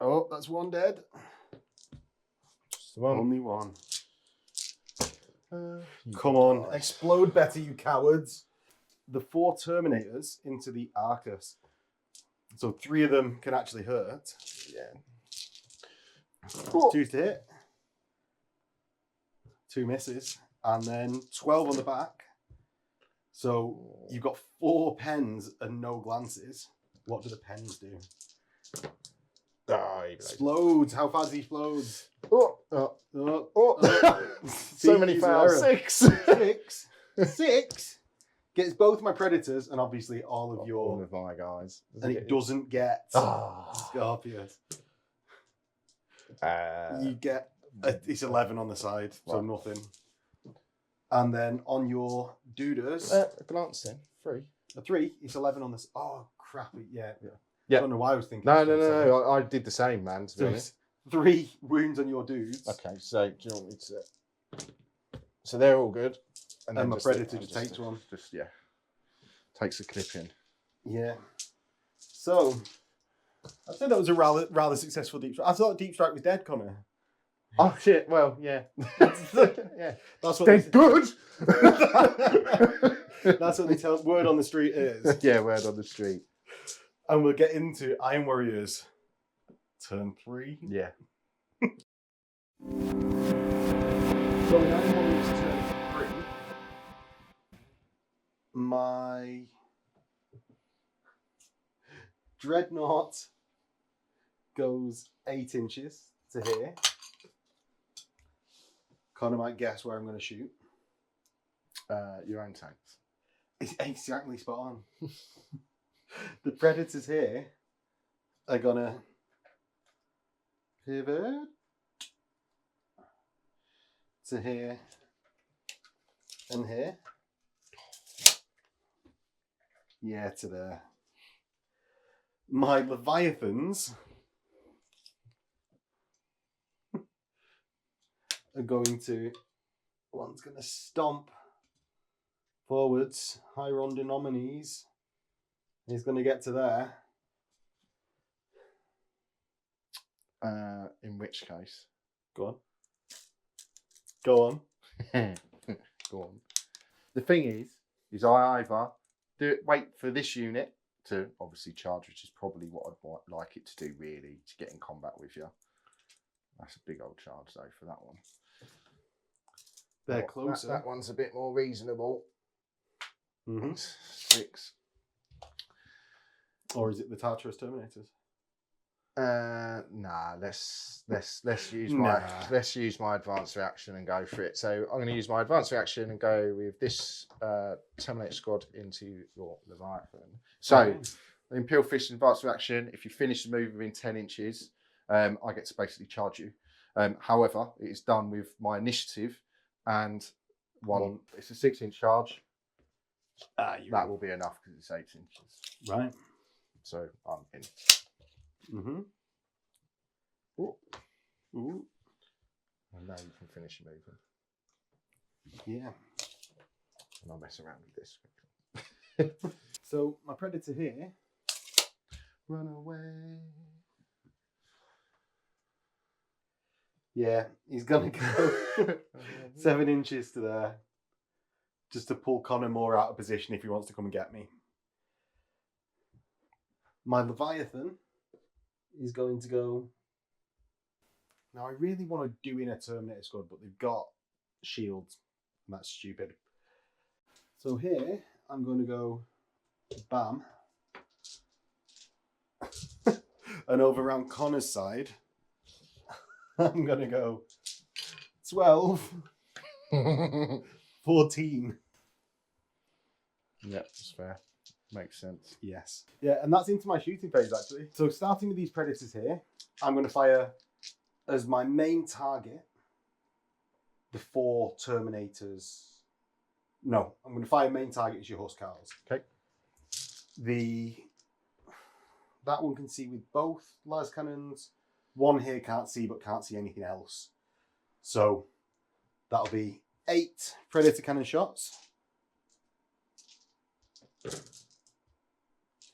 Oh, that's 1 dead. Only 1. Come on, explode better, you cowards. The 4 Terminators into the Arcus. So 3 of them can actually hurt. Yeah. 2 to hit. 2 misses. And then 12 on the back. So you've got 4 pens and no glances. What do the pens do? Explodes. How fast he explodes? So many fails. 6. 6 gets both my Predators and obviously all of your. All of my guys. And it doesn't get Scorpius. You get it's 11 on the side, so nothing. And then on your Dooders, a glance in 3. A 3. It's 11 on this. Oh crap! Yeah. Yeah. I don't know why I was thinking. No. I did the same, man. To be honest. 3 wounds on your dudes. Okay, so do you want me to? So they're all good. And then my Predator just takes one. Just takes a clip in. Yeah. So I said that was a rather successful deep strike. I thought deep strike was dead, Connor. Oh shit! Well, yeah. Yeah. That's what they're good. That's what they tell. Word on the street is. Yeah, word on the street. And we'll get into Iron Warriors. Turn 3. Yeah. So in Iron Warriors turn 3, my Dreadnought goes 8 inches to here. Connor might guess where I'm going to shoot. Your own tanks. It's exactly spot on. The Predators here are going to pivot to here and here. Yeah, to there. My Leviathans are going to... One's going to stomp forwards. Hyron nominees. He's going to get to there. In which case? Go on. Go on. Go on. The thing is I either wait for this unit to obviously charge, which is probably what I'd like it to do really, to get in combat with you. That's a big old charge though for that one. They're closer. That one's a bit more reasonable. Mm-hmm. 6. Or is it the Tartarus Terminators? Nah. Let's use my advanced reaction and go for it. So I'm going to use my advanced reaction and go with this Terminator squad into your Leviathan. So the Imperial Fist advanced reaction. If you finish the move within 10 inches, I get to basically charge you. However, it is done with my initiative and one. It's a 6-inch charge. That will be enough because it's 8 inches. Right. So I'm in. Mm-hmm. Ooh. Ooh. And now you can finish your movement. Yeah. And I'll mess around with this. So my Predator here. Run away. Yeah, he's going to go 7 inches to there. Just to pull Connor more out of position if he wants to come and get me. My Leviathan is going to go... Now, I really want to do in a Terminator squad, but they've got shields, and that's stupid. So here, I'm going to go bam. And over around Connor's side, I'm going to go 12, 14. Yeah, that's fair. Makes sense. Yes. Yeah, and that's into my shooting phase, actually. So starting with these Predators here, I'm going to fire as my main target the 4 Terminators. No, I'm going to fire main target as your Huskarls. Okay. That one can see with both las cannons. One here can't see, but can't see anything else. So that'll be 8 Predator cannon shots.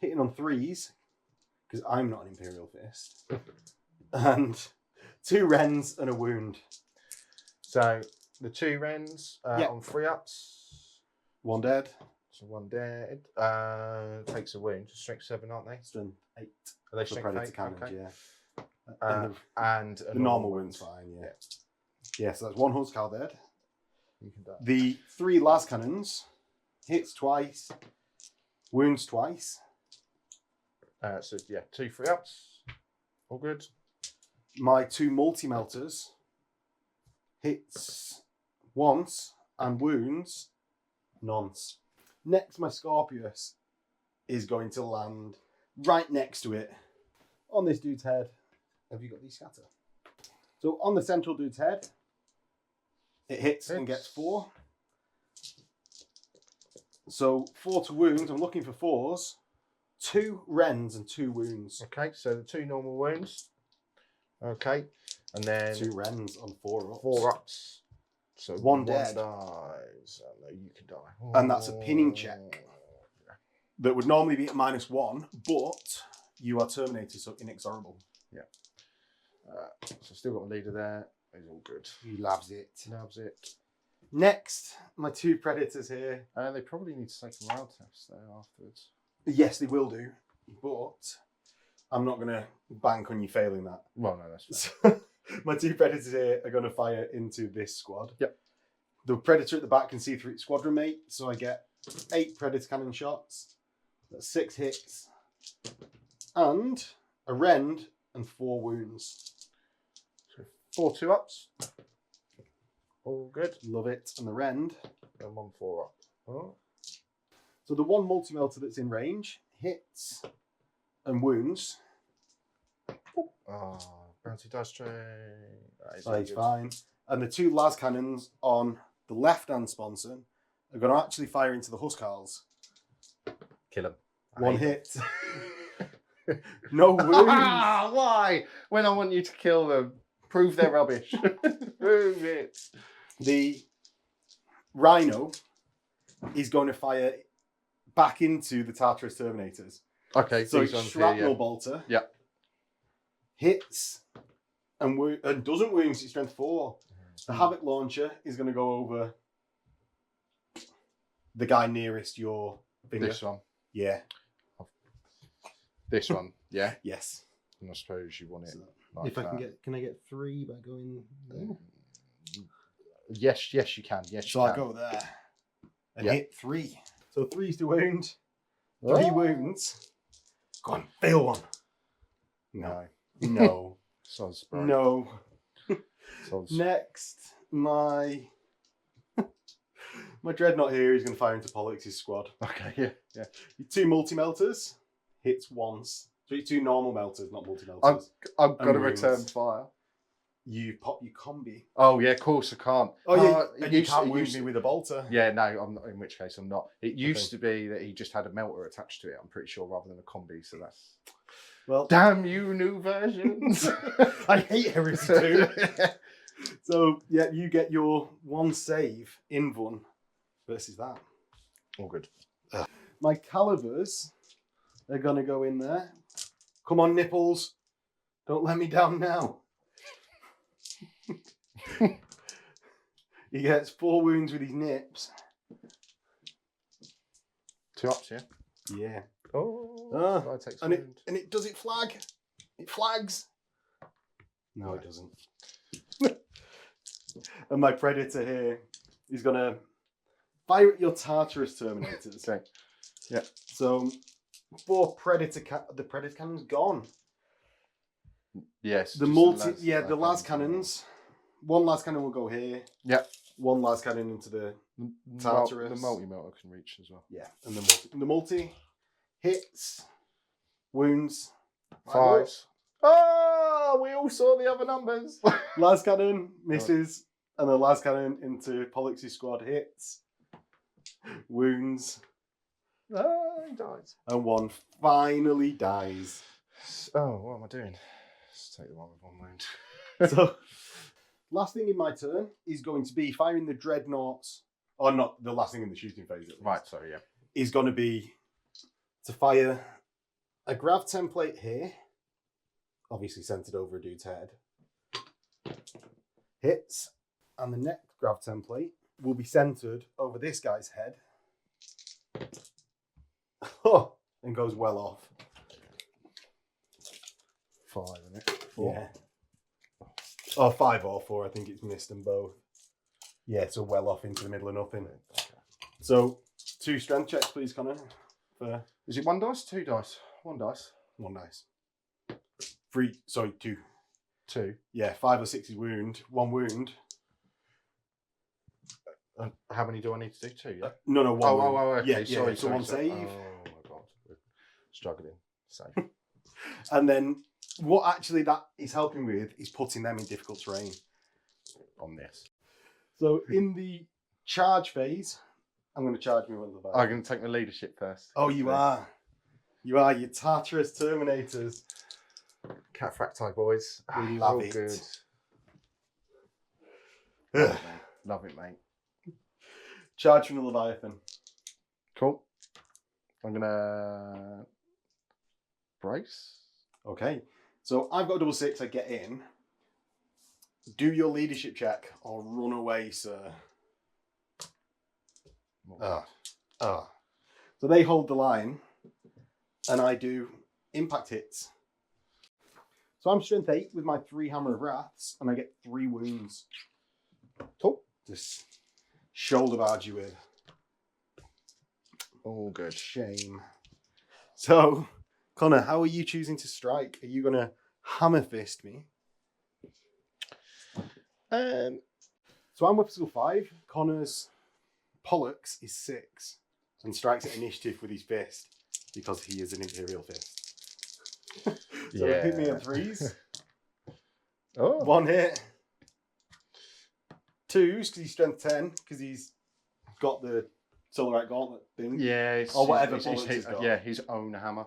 Hitting on 3s, because I'm not an Imperial Fist. And 2 Wrens and a wound. So the 2 Wrens on 3-ups. 1 dead. So 1 dead. Takes a wound. Strength 7, aren't they? Strength 8. Are they For strength Predator 8? cannons, Okay. yeah. And the normal wound's fine, yeah. Yeah, so that's 1 Huskar dead. You can die. The 3 las cannons hits twice, wounds twice. So yeah, 2 3-ups. All good. My 2 multi-melters hits once and wounds nonce. Next, my Scorpius is going to land right next to it on this dude's head. Have you got these scatter? So on the central dude's head, it hits and gets 4. So 4 to wounds. I'm looking for 4s. 2 Wrens and 2 wounds. Okay, so the 2 normal wounds. Okay, and then 2 Wrens on 4 ups. 4 ups. So 1 dead. dies. Oh, no, you can die. And that's a pinning check. That would normally be at -1, but you are Terminator, so inexorable. Yeah. So still got a leader there. He's all good. He loves it. Loves it. Next, my 2 Predators here. They probably need to take a morale test though afterwards. Yes, they will do, but I'm not going to bank on you failing that. Well, no, that's fair. So, my 2 Predators here are going to fire into this squad. Yep. The Predator at the back can see through its squadron mate, so I get 8 Predator cannon shots. That's 6 hits. And a rend and 4 wounds. So 4 2-ups. All good. Love it. And the rend. And 1 4-up. Oh. So the 1 multi-melter that's in range hits and wounds. Oh, bouncy dice tray. He's fine. And the 2 las cannons on the left-hand sponsor are going to actually fire into the Huskarls. Kill him. One hit. No wounds. Why? When I want you to kill them, prove they're rubbish. Prove it. The Rhino is going to fire back into the Tartarus Terminators. Okay, So these ones shrapnel here, yeah. bolter. Yeah. Hits and doesn't wound. It's strength 4. The Havoc launcher is going to go over the guy nearest your finger. This one. Yeah. This one. Yeah. Yes. And I suppose you want it. So Like if I that. can I get 3 by going there? Yes, you can. Yes, So you I can. go there and Yeah. hit 3. So 3's to wound. 3 Oh. wounds. Go on, fail one. No. No. Soz, bro. No. Soz. Next, my Dreadnought here is going to fire into Pollux' squad. Okay, yeah. Your 2 multi-melters hits once. So your 2 normal melters, not multi-melters. I've got to wounds. return fire. You pop your combi. Oh, yeah, of course I can't. Oh, yeah, it and you used- can't it wound used- me with a bolter. Yeah, no, I'm not, in which case I'm not. It used Okay. to be that he just had a melter attached to it, I'm pretty sure, rather than a combi, so that's... Well, Damn you, new versions! I hate Heresy too. So, yeah, you get your 1 save in one versus that. All good. My calibers are going to go in there. Come on, nipples. Don't let me down now. He gets 4 wounds with his nips. 2 ups, yeah? Yeah. Oh, I take some wound. And it does it flag? It flags. No, it doesn't. And my predator here is gonna fire at your Tartarus Terminators. Okay. Yeah. So for the predator cannon's gone. Yes. The last cannons. 1 last cannon will go here. Yeah. 1 last cannon into the Tartarus. The multi-melter can reach as well. yeah, and the multi hits, wounds, 5s. Oh, we all saw the other numbers. Last cannon misses, and the last cannon into Pollux' squad hits, wounds, Oh, he dies. and 1 finally dies. Oh, what am I doing? Let's take the one with 1 wound. So, last thing in my turn is going to be firing the dreadnoughts, or not the last thing in the shooting phase, at least, Right, sorry, yeah. is going to be to fire a grav template here, obviously centered over a dude's head. Hits, and the next grav template will be centered over this guy's head. Oh, and goes well off. 5, isn't it? 4. Yeah. Oh, 5 or 4. I think it's missed them both. Yeah, so well off into the middle of nothing. So 2 strength checks, please, Connor. For Is it 1 dice? 2 dice? 1 dice. 1 dice. 3. Sorry, 2. 2. Yeah, 5 or 6 is wound. 1 wound. How many do I need to do? 2, yeah? No, 1 wound. Oh, okay. Yeah, Sorry, so 1 save. Oh my god, we're struggling. Safe. And then what actually that is helping with is putting them in difficult terrain. On this, So in the charge phase, I'm going to charge me one of the I'm going to take the leadership first. Oh, you are. You are. Your Tartarus Terminators. Catfracti boys. We love All it. Good. Ugh. Love it, mate. Charge from the Leviathan. Cool. I'm going to brace. Okay. So I've got a +6. I get in. Do your leadership check or run away, sir. So they hold the line, and I do impact hits. So I'm strength 8 with my 3 Hammer of Wraths, and I get 3 wounds. Cool. Just shoulder barge you with. All good. Shame. So, Connor, how are you choosing to strike? Are you going to hammer fist me? So I'm weapon skill 5. Connor's Pollux is 6 and strikes at initiative with his fist because he is an Imperial fist. So hit me at 3s. Oh. 1 hit. 2s because he's strength 10 because he's got the Silverite Gauntlet thing. Yeah, or whatever bollocks his, he's got. yeah, his own hammer.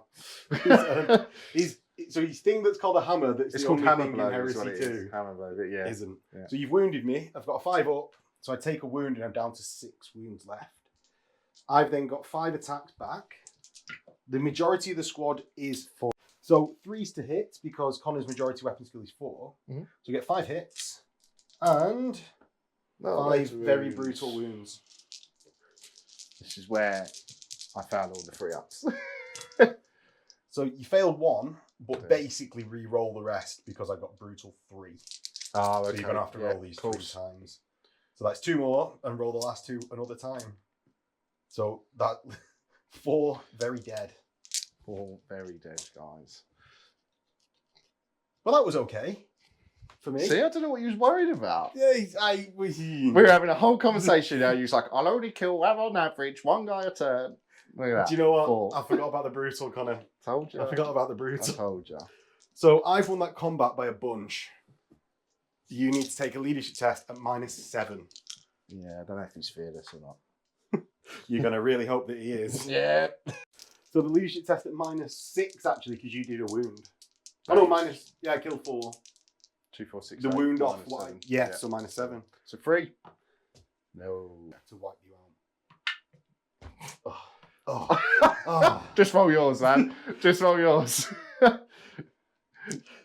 So his thing that's called a hammer. That's It's the called only hammer thing blow. in Is Heresy what it 2 is. Hammer blow, but yeah. isn't. Yeah. So you've wounded me. I've got a 5 up. So I take a wound and I'm down to 6 wounds left. I've then got 5 attacks back. The majority of the squad is 4. So 3's to hit because Connor's majority weapon skill is 4. Mm-hmm. So you get 5 hits and 5 very brutal wounds. This is where I found all the 3-ups. So you failed 1, but basically re-roll the rest because I got brutal 3. Oh, okay. So you're going to have to roll these 3 times. So that's 2 more and roll the last 2 another time. So that 4 very dead. 4 very dead, guys. Well, that was okay for me. See, I don't know what you was worried about. Yeah, We were having a whole conversation now. You was like, I'll only kill on average 1 guy a turn. Look at that. Do you know what? 4. I forgot about the brutal, Connor. Told you. I forgot about the I brutal. told you. So I've won that combat by a bunch. You need to take a leadership test at -7. Yeah, I don't know if he's fearless or not. You're going to really hope that he is. Yeah. So the leadership test at -6, actually, because you did a wound. Oh, no, I killed 4. 2, 4, 6. The 8, wound off. minus 7. Yeah, so -7. So 3. No. To wipe you out. Oh. Oh. Just roll yours, man. Just roll yours.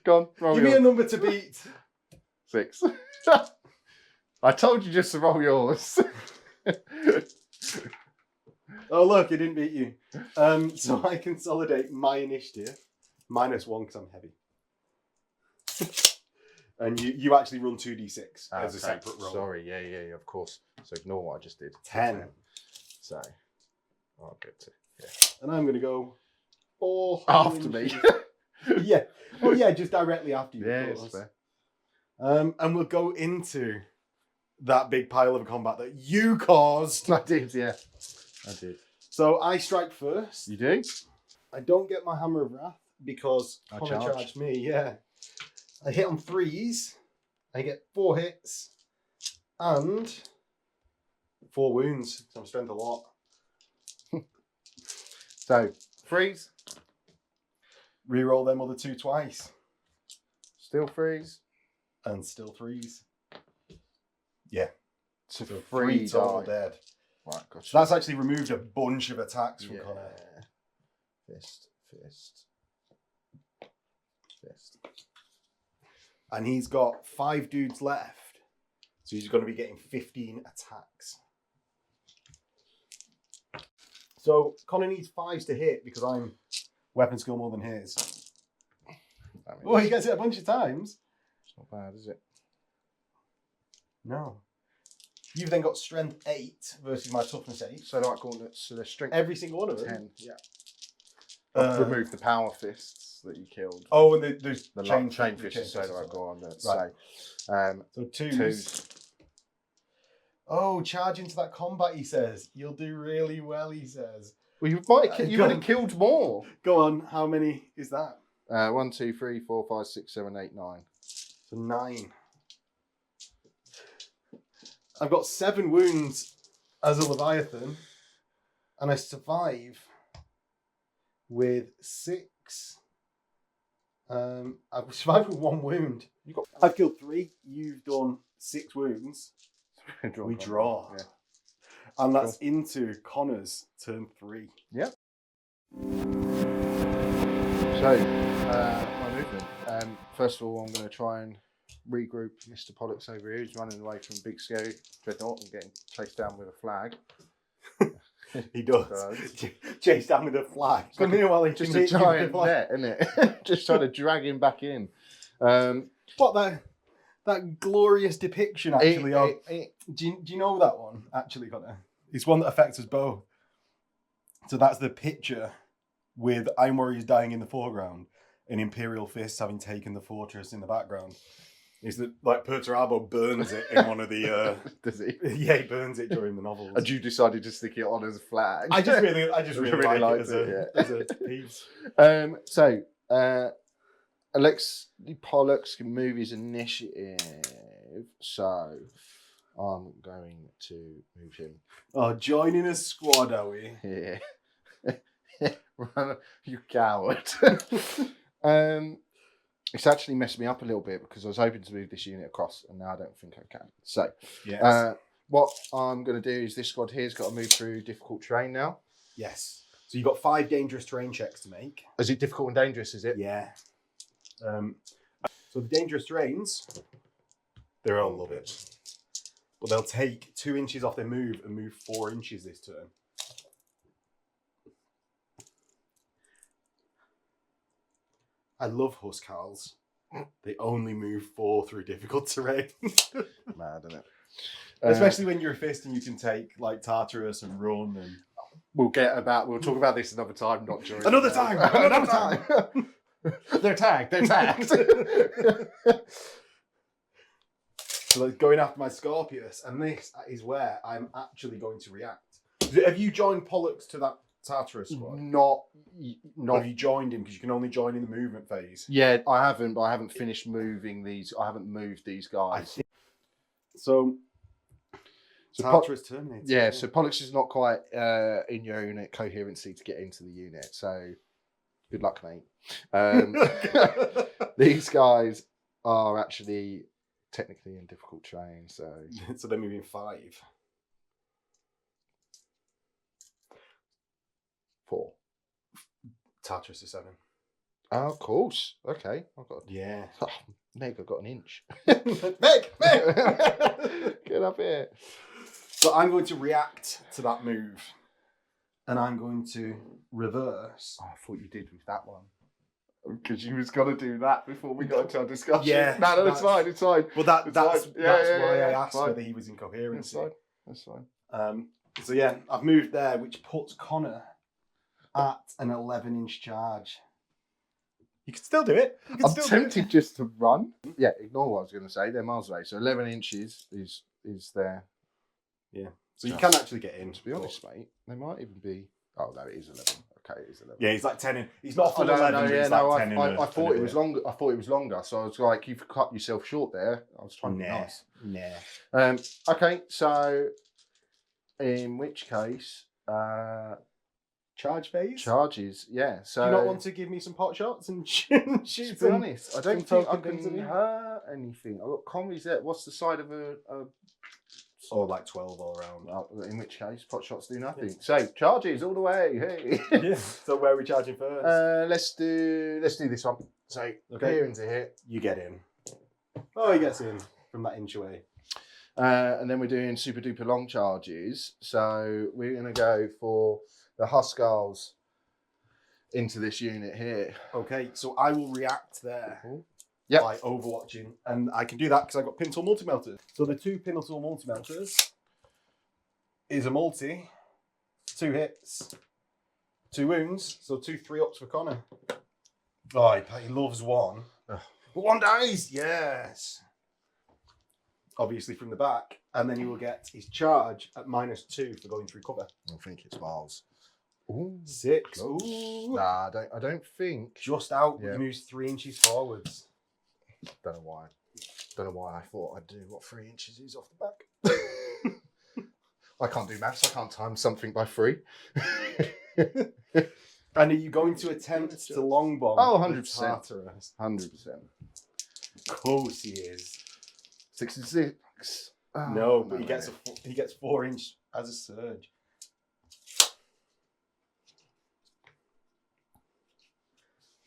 Go on, roll Give me yours. a number to beat. 6. I told you just to roll yours. Oh, look, it didn't beat you. So I consolidate my initiative. -1 because I'm heavy. And you actually run 2d6 as a separate roll. Sorry, yeah, of course. So ignore what I just did. 10. So, I'll get to. Yeah. And I'm going to go 4. After me. Yeah. Oh, yeah, just directly after you. Yeah, of it's course. fair. And we'll go into that big pile of combat that you caused. I did, yeah. I did. So I strike first. You do? I don't get my Hammer of Wrath because I Connor charge. charged me, yeah. I hit on 3s. I get 4 hits and 4 wounds. So I'm strength a lot. So, 3s. Reroll them other 2 twice. Still 3s. And still 3s. Yeah. So, So 3 total die. dead. Right, gotcha. So that's actually removed a bunch of attacks from Yeah. Connor. Fist. And he's got 5 dudes left. So he's going to be getting 15 attacks. So Connor needs 5s to hit because I'm weapon skill more than his. Oh, he gets it a bunch of times. It's not bad, is it? No. You've then got strength 8 versus my toughness 8. So like gauntlets, so their strength Every single one of them. 10. Yeah. I've removed the power fists that you killed. Oh, and there's The chain fists, so do I go on that. Right. So 2s. 2s. Oh, charge into that combat, he says. You'll do really well, he says. Well, you might you would have killed more. Go on, how many is that? 1, 2, 3, 4, 5, 6, 7, 8, 9. So 9. I've got 7 wounds as a Leviathan, and I survive with 6. I've survived with 1 wound. I've killed 3. You've done 6 wounds. We draw. Yeah. And that's into Connor's turn 3. Yep. So, my movement. First of all, I'm going to try and regroup Mr. Pollux over here. He's running away from Big Scary Dreadnought and getting chased down with a flag. He does. Chased down with a flag. It's like Meanwhile, he just can a hit you with giant flag. net, isn't it? Just trying to drag him back in. What that glorious depiction actually of. it, Do you know that one actually, Connor? It's one that affects us both. So that's the picture with Iron Warriors dying in the foreground and Imperial fists having taken the fortress in the background. Is that like Perturabo burns it in one of the does he? yeah, he burns it during the novels. And you decided to stick it on as a flag. I just really like liked it as a piece. So Alex Pollux can move his initiative. So I'm going to move him. Oh, joining a squad, are we? Yeah. You coward. It's actually messed me up a little bit because I was hoping to move this unit across and now I don't think I can. So, Yes. what I'm going to do is this squad here has got to move through difficult terrain now. Yes. So you've got 5 dangerous terrain checks to make. Is it difficult and dangerous, is it? Yeah. So the dangerous terrains, they're all love it. But they'll take 2 inches off their move and move 4 inches this turn. I love Huskarls. They only move 4 through difficult terrain. Mad, isn't it? Especially when you're a fist and you can take like Tartarus and run and we'll talk about this another time, not during another time. They're tagged. So like going after my Scorpius, and this is where I'm actually going to react. Have you joined Pollux to that Tartarus squad? Not. Or have you joined him because you can only join in the movement phase? Yeah, I haven't, but I haven't finished moving these. I haven't moved these guys. So Tartarus terminates. Yeah, so Pollux is not quite in your unit coherency to get into the unit. So good luck, mate. These guys are actually technically in difficult terrain. So they're moving 5. 4. Tartarus is 7. Oh, of course. Okay, I've got. Yeah. Oh, Meg, I've got an inch. Meg! Get up here. So I'm going to react to that move. And I'm going to reverse. Oh, I thought you did with that one. Because you was going to do that before we got into our discussion. Yeah. No, it's fine, it's fine. Well, that's why I asked fine. whether he was incoherent. That's fine. So yeah, I've moved there, which puts Connor at an 11-inch charge. You can still do it. I'm tempted just to run. Yeah, ignore what I was going to say. They're miles away. So 11 inches is there. Yeah. So you can actually get in. To be honest, mate, they might even be. Oh no, it is 11. Okay, it is 11. Yeah, he's like 10 in. He's not full 11. No, He's no, like 10 in. I thought it was longer. I thought it was longer. So I was like, you've cut yourself short there. I was trying to be nice. Nah. Okay, so in which case, charge phase? Charges, yeah. So do you not want to give me some pot shots and shoot? To be honest, I don't think I can hurt anything. I've got commies there. What's the side of a or like 12 all around? Well, in which case, pot shots do nothing. Yeah. So charges all the way. Hey. Yeah. So where are we charging first? Let's do this one. So here into here. You get in. Oh, he gets in from that inch away. And then we're doing super duper long charges. So we're going to go for the Huskarls into this unit here. Okay, so I will react there by overwatching. And I can do that because I've got Pintle Multi-Melters. So the 2 Pintle Multi-Melters is a multi, 2 hits, 2 wounds, so 2 3-ups for Connor. Oh, he loves 1. But 1 dies! Yes! Obviously from the back. And then he will get his charge at -2 for going through cover. I think it's miles. Ooh, 6. Ooh. Nah, I don't think. Just out, but he moves 3 inches forwards. Don't know why I thought I'd do what 3 inches is off the back. I can't do maths. I can't time something by 3. And are you going to attempt to long bomb? Oh, 100%. 100%. Of course he is. 66. Oh, no, but he gets 4 inch as a surge.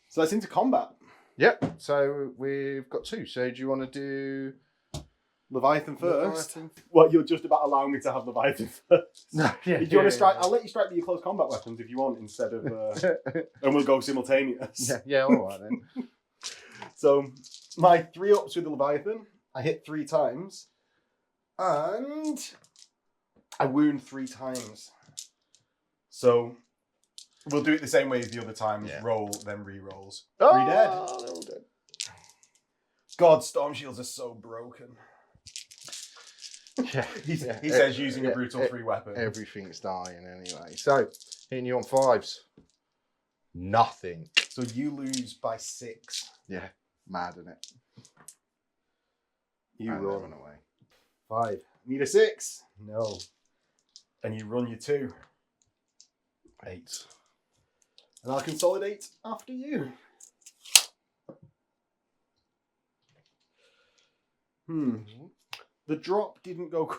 So that's into combat. Yep. So we've got 2. So do you want to do Leviathan first? Well, you're just about allowing me to have Leviathan first. No, yeah, do you want to strike? I'll let you strike with your close combat weapons if you want, instead of, and we'll go simultaneous. Yeah, all right then. So my 3-ups with the Leviathan, I hit 3 times, and I wound 3 times. So we'll do it the same way as the other times. Yeah. Roll, then re-rolls. 3 dead. They're all dead. God, Storm Shields are so broken. Yeah, he says using a brutal 3 weapon. Everything's dying anyway. So, hitting you on 5s. Nothing. So you lose by 6. Yeah, mad, isn't it? You run away. 5. Need a 6? No. And you run your 2. 8. And I'll consolidate after you. The drop didn't go.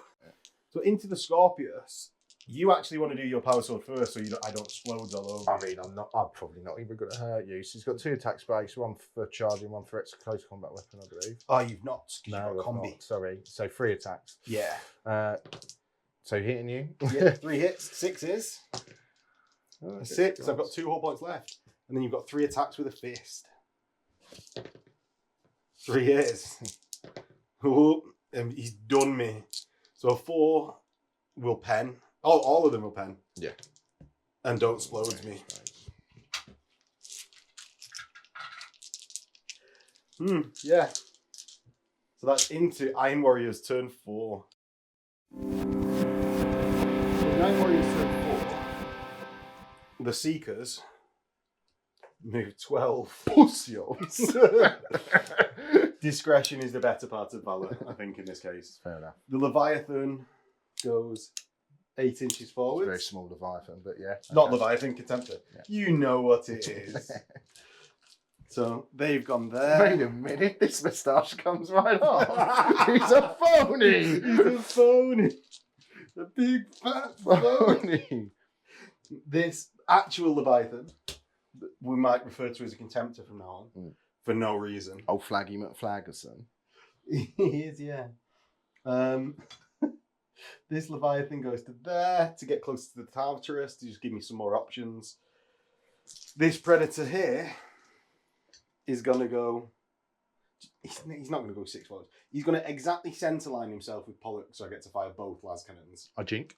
So into the Scorpius, you actually want to do your power sword first, so I don't explode all over. I mean, I'm probably not even going to hurt you. So he's got 2 attack space, 1 for charging, 1 for extra close combat weapon, I believe. Oh, you've not. No, You've got I've not. Sorry. So 3 attacks. Yeah. So hitting you. Yeah, 3 hits. 6 is. Oh, 6. I've got 2 whole points left, and then you've got 3 attacks with a fist. 3 hits. Oh, and he's done me. So 4 will pen. Oh, all of them will pen. Yeah. And don't explode me. Yeah. So that's into Iron Warriors turn 4. So Iron Warriors turn 4. The Seekers move 12. Pussios. Discretion is the better part of valor, I think, in this case. Fair enough. The Leviathan goes 8 inches forward. Very small Leviathan, but yeah. Not Leviathan, Contemptor. Yeah. You know what it is. So they've gone there. Wait a minute, this moustache comes right off. He's a phony. He's a phony. A big fat phony. This actual Leviathan, we might refer to as a Contemptor from now on, for no reason. Old Flaggy McFlaggerson. He is, yeah. This Leviathan goes to there to get closer to the Tartarus to just give me some more options. This Predator here is going to go... He's not going to go 6 forward. He's going to exactly centerline himself with Pollux so I get to fire both las cannons. I jink.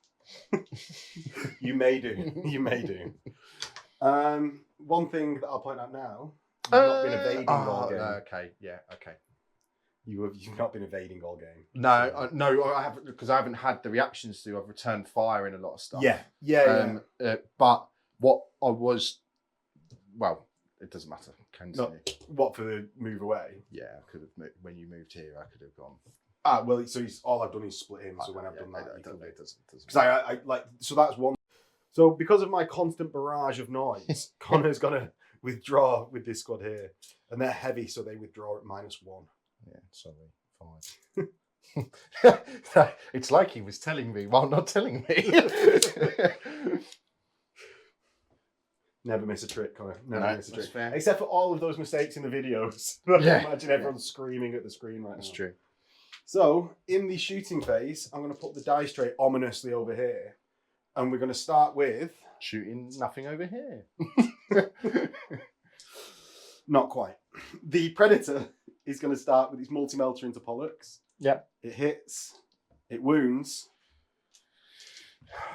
You may do. You may do. One thing that I'll point out now, you've not been evading all game. Okay, yeah, okay. You've not been evading all game. No, no, I haven't, because I haven't had the reactions to. I've returned fire in a lot of stuff. Yeah. But what I was, well, it doesn't matter. What, for the move away? Yeah, I could have. When you moved here, I could have gone. Ah, well, so all I've done is split him. So when I've done that, it doesn't. Because I like. So that's one. So because of my constant barrage of noise, Connor's gonna withdraw with this squad here, and they're heavy, so they withdraw at -1. Yeah, sorry, fine. It's like he was telling me while not telling me. Never miss a trick, Connor. Never Miss a trick. fair. Except for all of those mistakes in the videos. Yeah. Imagine everyone screaming at the screen right now. That's true. So, in the shooting phase, I'm going to put the dice tray ominously over here. And we're going to start with... Shooting nothing over here. Not quite. The Predator is going to start with its multi-melter into Pollux. Yeah. It hits. It wounds.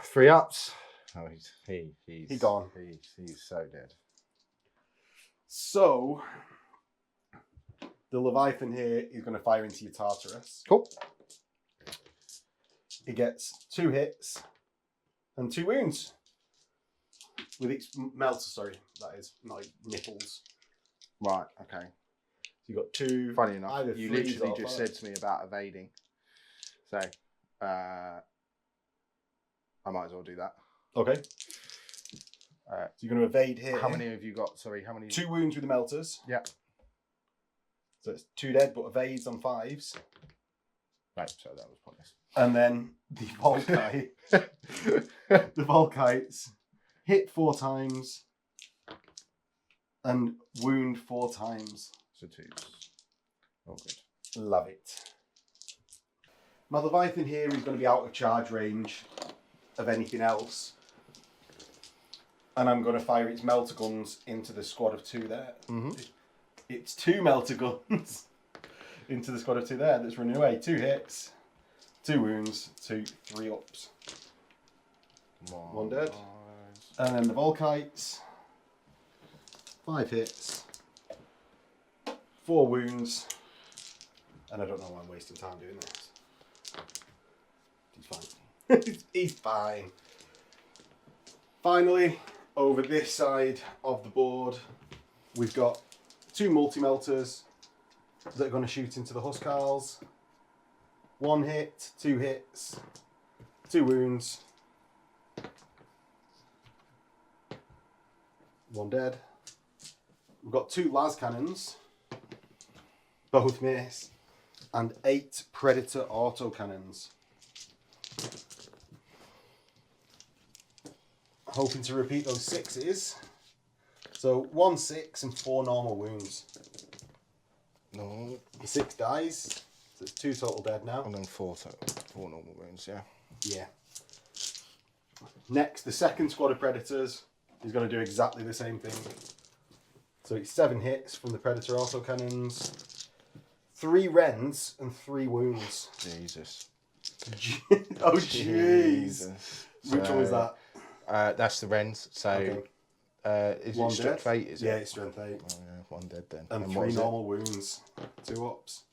3 ups. Oh, he's gone. He's so dead. So, the Leviathan here is going to fire into your Tartarus. Cool. It gets 2 hits and 2 wounds. With its melter, sorry, that is, not nipples. Right, okay. So you've got 2. Funny enough, you literally or just 5. said to me about evading. So, I might as well do that. Okay. So you're going to evade here. How many have you got? Sorry, how many? 2 wounds with the melters. Yeah. So it's 2 dead, but evades on 5s. Right, so that was pointless. And then the Volkite. The Volkites hit 4 times and wound 4 times. So 2s. Oh, good. Love it. My Leviathan here is going to be out of charge range of anything else. And I'm going to fire its melter guns into the squad of 2 there. Mm-hmm. It's 2 melter guns into the squad of 2 there that's running away. 2 hits, 2 wounds, 3 ups. 1 dead. And then the Volkites, 5 hits, 4 wounds, and I don't know why I'm wasting time doing this. He's fine. He's fine. Finally, over this side of the board, we've got 2 multi-melters that are going to shoot into the Huskarls. 1 hit, 2 hits, 2 wounds. 1 dead. We've got 2 las cannons, both miss, and 8 predator autocannons. Hoping to repeat those 6s. So 1 6 and 4 normal wounds. No. The 6 dies, so it's 2 total dead now. And then 4 normal wounds, yeah. Yeah. Next, the second squad of predators is going to do exactly the same thing. So it's 7 hits from the predator autocannons, 3 rends and 3 wounds. Jesus. Oh jeez. Which one was that? That's the Rens. So is it strength 8? Is it? Yeah, it's strength 8. Oh yeah, 1 dead then. And 3 normal wounds. 2 ups.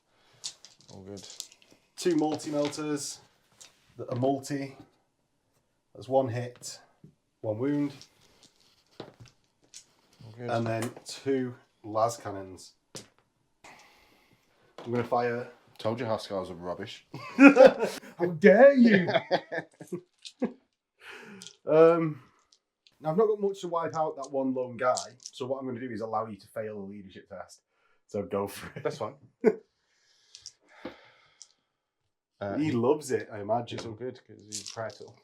All good. 2 multi-melters that are multi. That's 1 hit, 1 wound. Good. And then 2 las cannons. I'm going to fire. Told you Huskars are rubbish. How dare you! Now I've not got much to wipe out that one lone guy, so what I'm going to do is allow you to fail the leadership test. So go for it. That's fine. He loves it, I imagine. It's all good because he's prattle.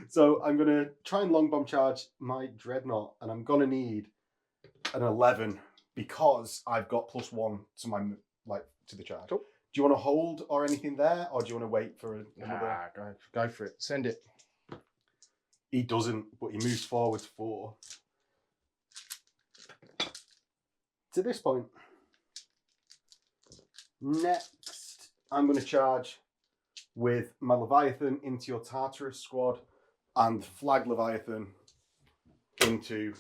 So I'm going to try and long bomb charge my dreadnought, and I'm going to need an 11 because I've got +1 to my to the charge. Cool. Do you want to hold or anything there, or do you want to wait for another? Go for it. Send it. He doesn't, but he moves forward 4. To this point. Next, I'm going to charge with my Leviathan into your Tartarus squad and Flag Leviathan into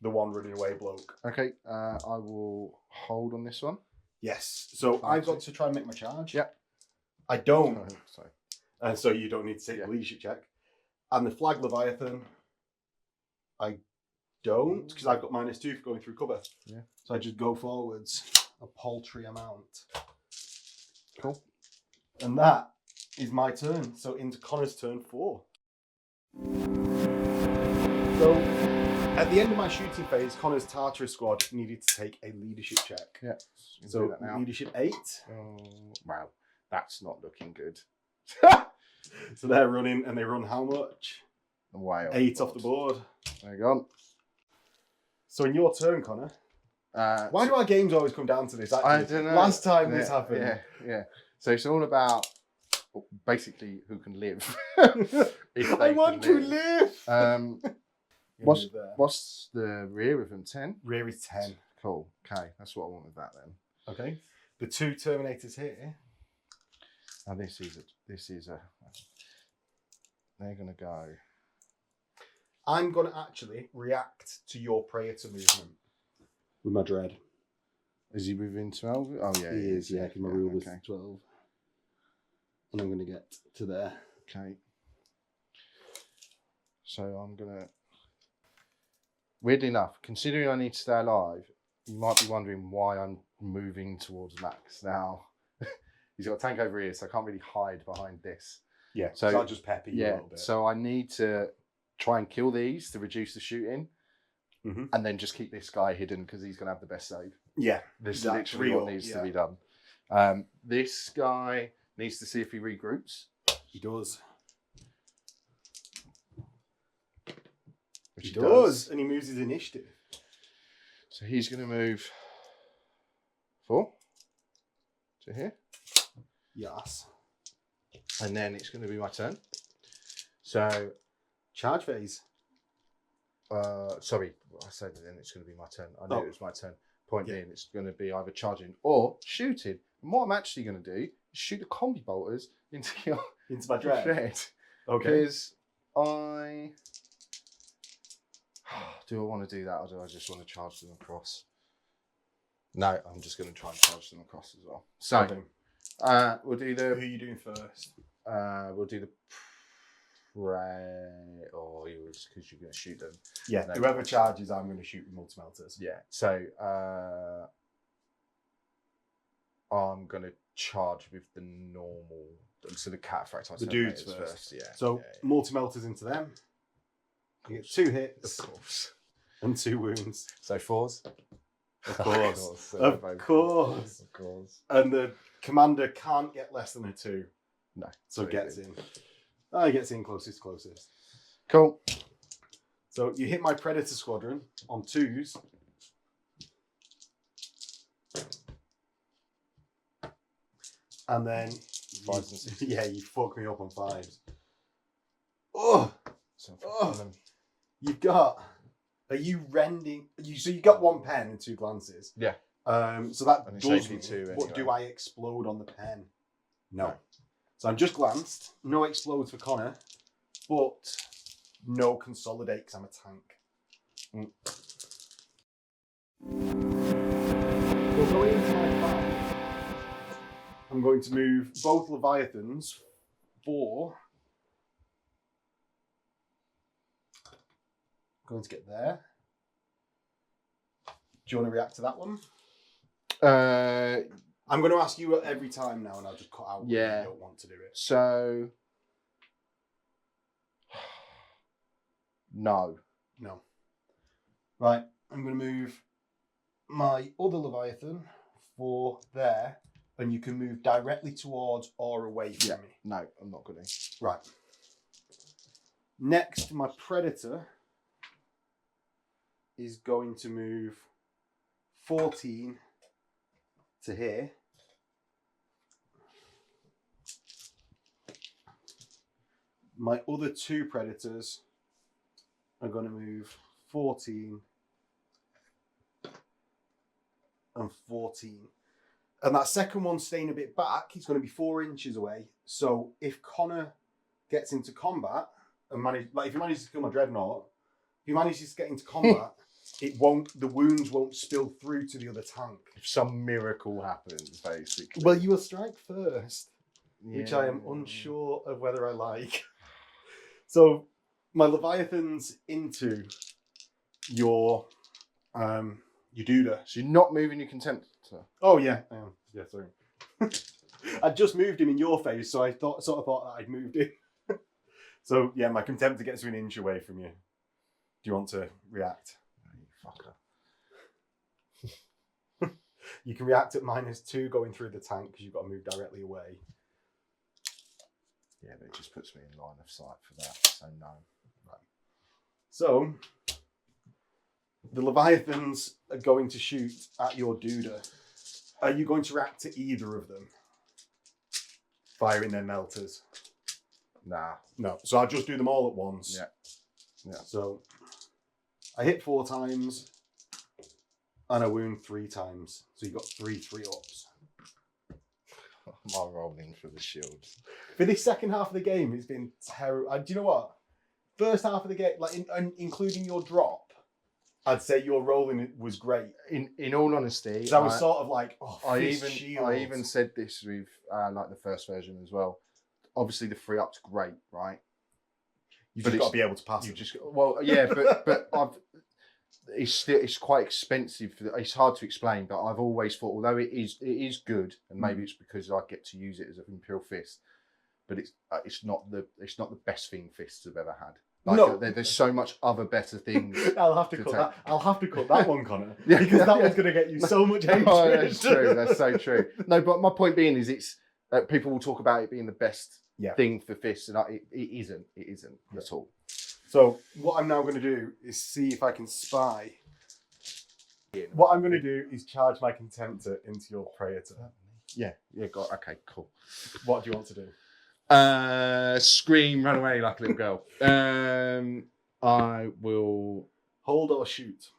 the one running away bloke. Okay, I will hold on this one. Yes, so I've got to try and make my charge. Yep. I don't. Oh, sorry. And so you don't need to take the leadership check. And the Flag Leviathan, I don't, because I've got -2 for going through cover. Yeah. So I just go forwards a paltry amount. Cool. And that is my turn. So into Connor's turn 4. So at the end of my shooting phase, Connor's Tartarus squad needed to take a leadership check. Yeah. So leadership 8. Wow, that's not looking good. So they're running, and they run how much? Way 8 off the board. There you go. So in your turn, Connor. Why do our games always come down to this? Actually? I don't know. Last time this happened. Yeah. So it's all about basically who can live. I want to live. What's the rear of them? 10? Rear is 10. Cool. Okay, that's what I want with that then. Okay. The 2 Terminators here. Now this is a. They're gonna go. I'm gonna actually react to your Praetor movement with my dread. Is he within 12? Oh yeah, he is. Yeah, my rule was okay. 12, and I'm gonna get to there. Okay. So I'm gonna. Weirdly enough, considering I need to stay alive, you might be wondering why I'm moving towards Max now. He's got a tank over here, so I can't really hide behind this. Yeah, so I'll just peppy you a little bit. So I need to try and kill these to reduce the shooting, and then just keep this guy hidden because he's going to have the best save. Yeah, this is literally what needs to be done. This guy needs to see if he regroups. He does. Which he does, and he moves his initiative. So he's going to move 4 to here. Yes. And then it's going to be my turn. So, charge phase. Sorry, I said that then it's going to be my turn. I knew it was my turn. Point being, it's going to be either charging or shooting. And what I'm actually going to do is shoot the combi bolters into my dread. Okay. Because do I want to do that, or do I just want to charge them across? No, I'm just going to try and charge them across as well. So, we'll do the. Who are you doing first? We'll do the prey. Oh, because you're going to shoot them. Yeah, whoever charges, I'm going to shoot with multi-melters. Yeah, so I'm going to charge with the normal. So the cataphracts. The dudes first. Yeah. So multi-melters into them. You get 2 hits. Of course. And 2 wounds. So 4s. Of course. So Of both course. Of course. And the commander can't get less than a 2. No. So gets in. He gets in closest. Cool. So you hit my Predator Squadron on 2s. And then 5s and 6s. Yeah, you fuck me up on 5s. Oh, you've got. Are you rending? So you got 1 pen and 2 glances. Yeah. So that And does me me. 2 But anyway. do I explode on the pen? No. So I'm just glanced. No explodes for Connor, but no consolidate because I'm a tank. So going into my 5, I'm going to move both Leviathans for. Going to get there. Do you want to react to that one? I'm going to ask you every time now, and I'll just cut out when Yeah. you don't want to do it. So no. Right, I'm going to move my other Leviathan for there, and you can move directly towards or away from me. No, I'm not going to. Right. Next, my Predator is going to move 14 to here. My other 2 Predators are going to move 14 and 14. And that second one staying a bit back, he's going to be 4 inches away. So if Connor gets into combat and if he manages to kill my Dreadnought, if he manages to get into combat, the wounds won't spill through to the other tank. If some miracle happens, basically. Well, you will strike first, which I am unsure of whether I like. So my Leviathan's into your Duda. So you're not moving your Contemptor? Oh yeah, I am. Yeah, sorry. I just moved him in your face, so I sort of thought that I'd moved him. So yeah, my Contemptor gets to an inch away from you. Do you want to react? You fucker. You can react at -2 going through the tank because you've got to move directly away. Yeah, but it just puts me in line of sight for that, so no. Right. So the Leviathans are going to shoot at your Duda. Are you going to react to either of them? Firing their melters? Nah. No. So I'll just do them all at once. Yeah. So I hit 4 times and I wound 3 times. So you've got 3 3-ups. Am I rolling for the shields? For this second half of the game, it's been terrible. Do you know what? First half of the game, like including your drop, I'd say your rolling was great. In all honesty, I was sort of like, I even said this with like the first version as well. Obviously, the 3-up's great, right? You've just got to be able to pass it. But it's quite expensive. It's hard to explain, but I've always thought, although it is good, and maybe it's because I get to use it as an Imperial Fist, but it's not the best thing fists have ever had. Like, no, there's so much other better things. I'll have to cut that one, Connor, because that one's going to get you so much hatred. Oh, that's true. That's so true. No, but my point being is, it's people will talk about it being the best thing for fists, and it isn't. It isn't at all. So what I'm now going to do is see if I can spy. What I'm going to do is charge my Contemptor into your Praetor. Yeah. Got okay. Cool. What do you want to do? Scream, run away like a little girl. I will hold or shoot.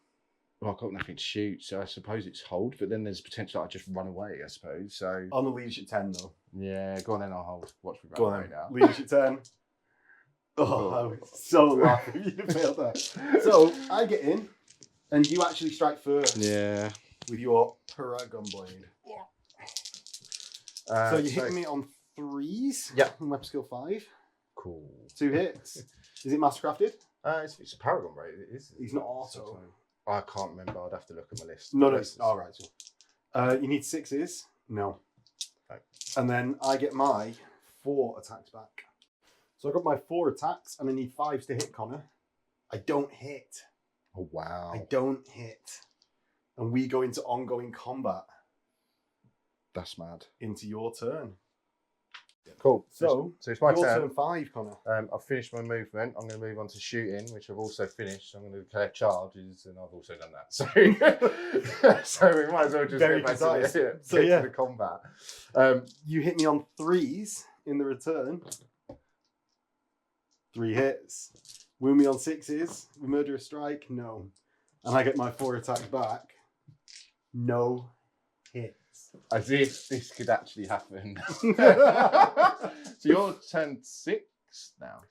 Well, I've got nothing to shoot, so I suppose it's hold. But then there's potential that I just run away. I suppose so. On the leadership 10 though. Yeah, go on then. I'll hold. Watch me go run on away now. Leadership 10. Oh, I was so laughing you failed that. So I get in, and you actually strike first. Yeah. With your Paragon Blade. So you're hitting me on 3s. Yeah. Weapon skill 5. Cool. 2 hits. Is it mastercrafted? It's a Paragon Blade. It is. He's not auto. I can't remember. I'd have to look at my list. No. All right. So, you need 6s. No. Okay. And then I get my 4 attacks back. So I got my 4 attacks, and I need 5s to hit Connor. I don't hit. Oh, wow. I don't hit. And we go into ongoing combat. That's mad. Into your turn. Cool. So it's my your turn. turn 5, Connor. I've finished my movement. I'm going to move on to shooting, which I've also finished. I'm going to declare charges, and I've also done that. So we might as well just Very get back concise. to So, yeah. the combat. You hit me on 3s in the return. 3 hits. Wound me on 6s. We murder a strike. No. And I get my 4 attacks back. No hits. As if this could actually happen. So you're turn 6 now.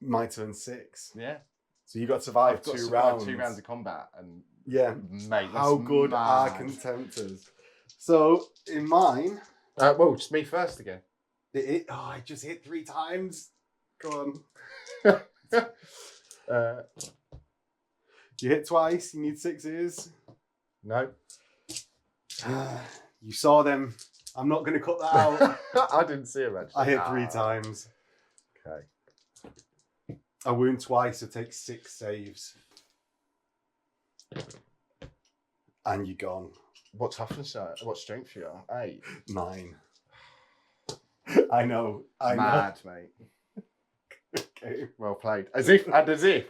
My turn 6. Yeah. So you got to survive I've got 2 to rounds. 2 rounds of combat, and Yeah. mate, that's How good are mad. contemptors? So in mine, Well, just me first again. I just hit 3 times. Go on. You hit twice. You need 6s. No. You saw them. I'm not going to cut that out. I didn't see him actually. I hit 3 times. Okay. I wound twice. It takes 6 saves. And you're gone. What toughness? What strength you are? 8. 9. I know. Mad, mate. Okay. Well played. As if,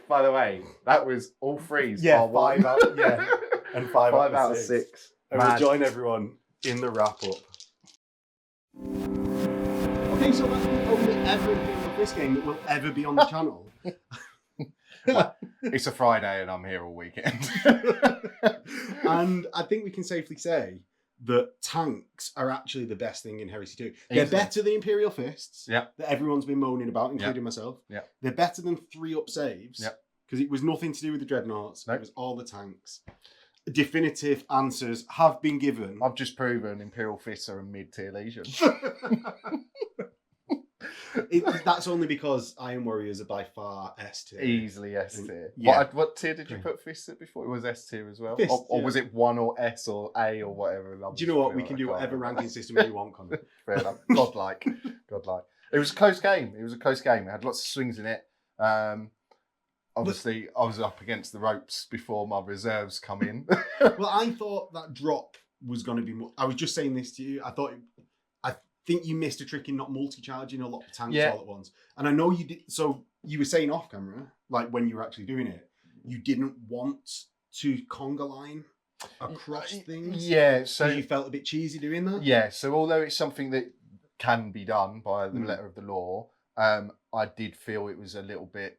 by the way, that was all 3s. Yeah, bar 5 1. out. Yeah, and 5 5 out of 6. And we'll join everyone in the wrap up. Okay, so that's the only ever Imperial Quiz game that will ever be on the channel. It's a Friday and I'm here all weekend. And I think we can safely say that tanks are actually the best thing in Heresy 2. They're Easily. better than Imperial Fists, Yeah. that everyone's been moaning about, including myself. Yeah. They're better than 3-up saves, Yeah. because it was nothing to do with the Dreadnoughts. No. It was all the tanks. Definitive answers have been given. I've just proven Imperial Fists are a mid-tier legion. That's only because Iron Warriors are by far S tier. Easily S tier. Yeah. What tier did you put Fists at before? It was S tier as well? Fist, or yeah. was it 1 or S or A or whatever? Do you know what? We can do whatever ranking system we want, Connor. Fair enough. Godlike. It was a close game. It had lots of swings in it. Obviously, I was up against the ropes before my reserves come in. Well, I thought that drop was going to be more. I was just saying this to you. I think you missed a trick in not multi-charging a lot of tanks all at once. And I know you did. So you were saying off camera, like when you were actually doing it, you didn't want to conga line across things. Yeah. So you felt a bit cheesy doing that. Yeah. So although it's something that can be done by the letter of the law, I did feel it was a little bit.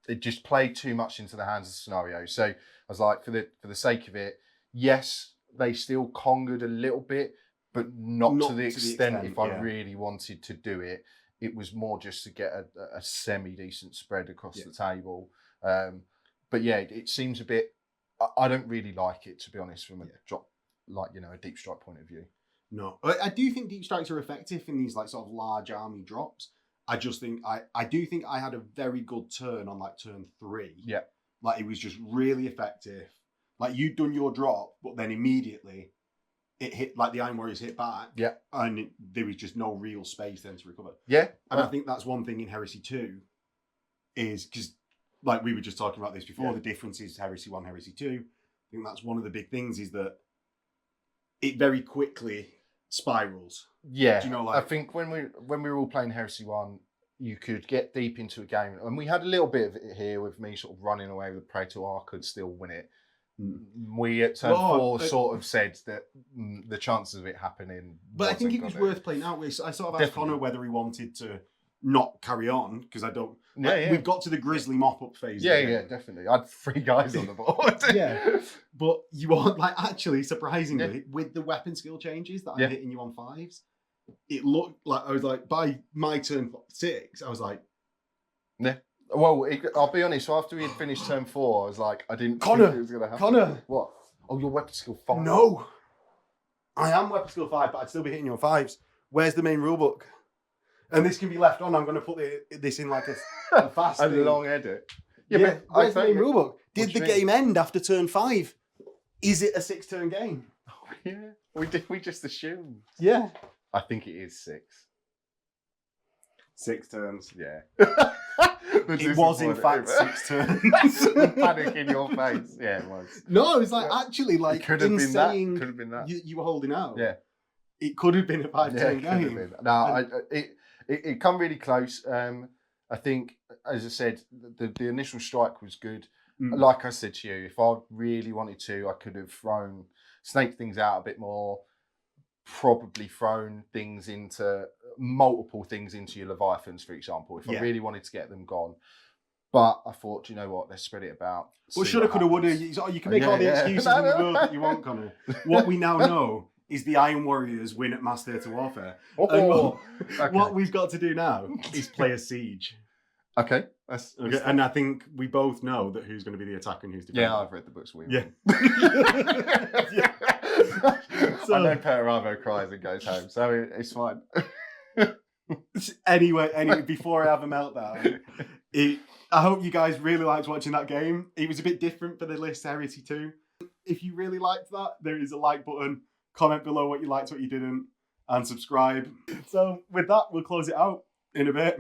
It just played too much into the hands of the scenario. So I was like, for the sake of it, yes, they still congered a little bit, but not to the extent if I really wanted to do it. It was more just to get a semi-decent spread across the table. But yeah, it seems a bit. I don't really like it, to be honest, from a drop, a deep strike point of view. No, I do think deep strikes are effective in these like sort of large army drops. I just think I do think I had a very good turn on like turn 3. Yeah. Like it was just really effective. Like you'd done your drop, but then immediately it hit, like the Iron Warriors hit back. Yeah. And there was just no real space then to recover. Yeah. And I think that's one thing in Heresy 2 is because like we were just talking about this before, the differences Heresy 1, Heresy 2. I think that's one of the big things is that it very quickly spirals. Yeah, Do you know, I think when we were all playing Heresy 1, you could get deep into a game, and we had a little bit of it here with me sort of running away with Praetor. I could still win it. We at turn 4 sort of said that the chances of it happening. But I think it was worth playing out. I sort of asked Connor whether he wanted to not carry on because I don't. We've got to the Grizzly mop-up phase. Yeah, definitely. I had 3 guys on the board. Yeah, but you want actually surprisingly with the weapon skill changes that I'm hitting you on 5s. It looked like I was like by my turn 6, I was like, yeah. Well, I'll be honest. So after we had finished turn 4, I was like, I didn't Connor, think it was going to happen. Connor, what? Oh, your weapon skill 5. No, I am weapon skill 5, but I'd still be hitting you on 5s. Where's the main rulebook? And this can be left on. I'm going to put this in like a fast a thing. long edit. Yeah, but where's the main rulebook? Did the game end after turn 5? Is it a 6-turn game? Oh my Yeah, we just assumed. Yeah. I think it is 6. 6 turns. Yeah. It was in fact 6 turns. The panic in your face. Yeah, it was. No, it was like actually like It could have been that. saying Could have been that. you were holding out. Yeah. It could have been a 5-turn game. No, it come really close. I think, as I said, the initial strike was good. Like I said to you, if I really wanted to, I could have snaked things out a bit more, probably thrown things into multiple things into your Leviathans, for example, if I really wanted to get them gone. But I thought, you know what, let's spread it about. Well, shoulda, coulda, woulda. You can make all the excuses in the world that you want, Connor. What we now know is the Iron Warriors win at Mass Theatre Warfare. What we've got to do now is play a siege. Okay. And I think we both know that who's going to be the attacker and who's defending. Yeah, I've read the books. Yeah. So, I know Peraravo cries and goes home, so it's fine. Anyway, before I have a meltdown, I hope you guys really liked watching that game. It was a bit different for the list Heresy 2. If you really liked that, there is a like button. Comment below what you liked, what you didn't, and subscribe. So with that, we'll close it out in a bit.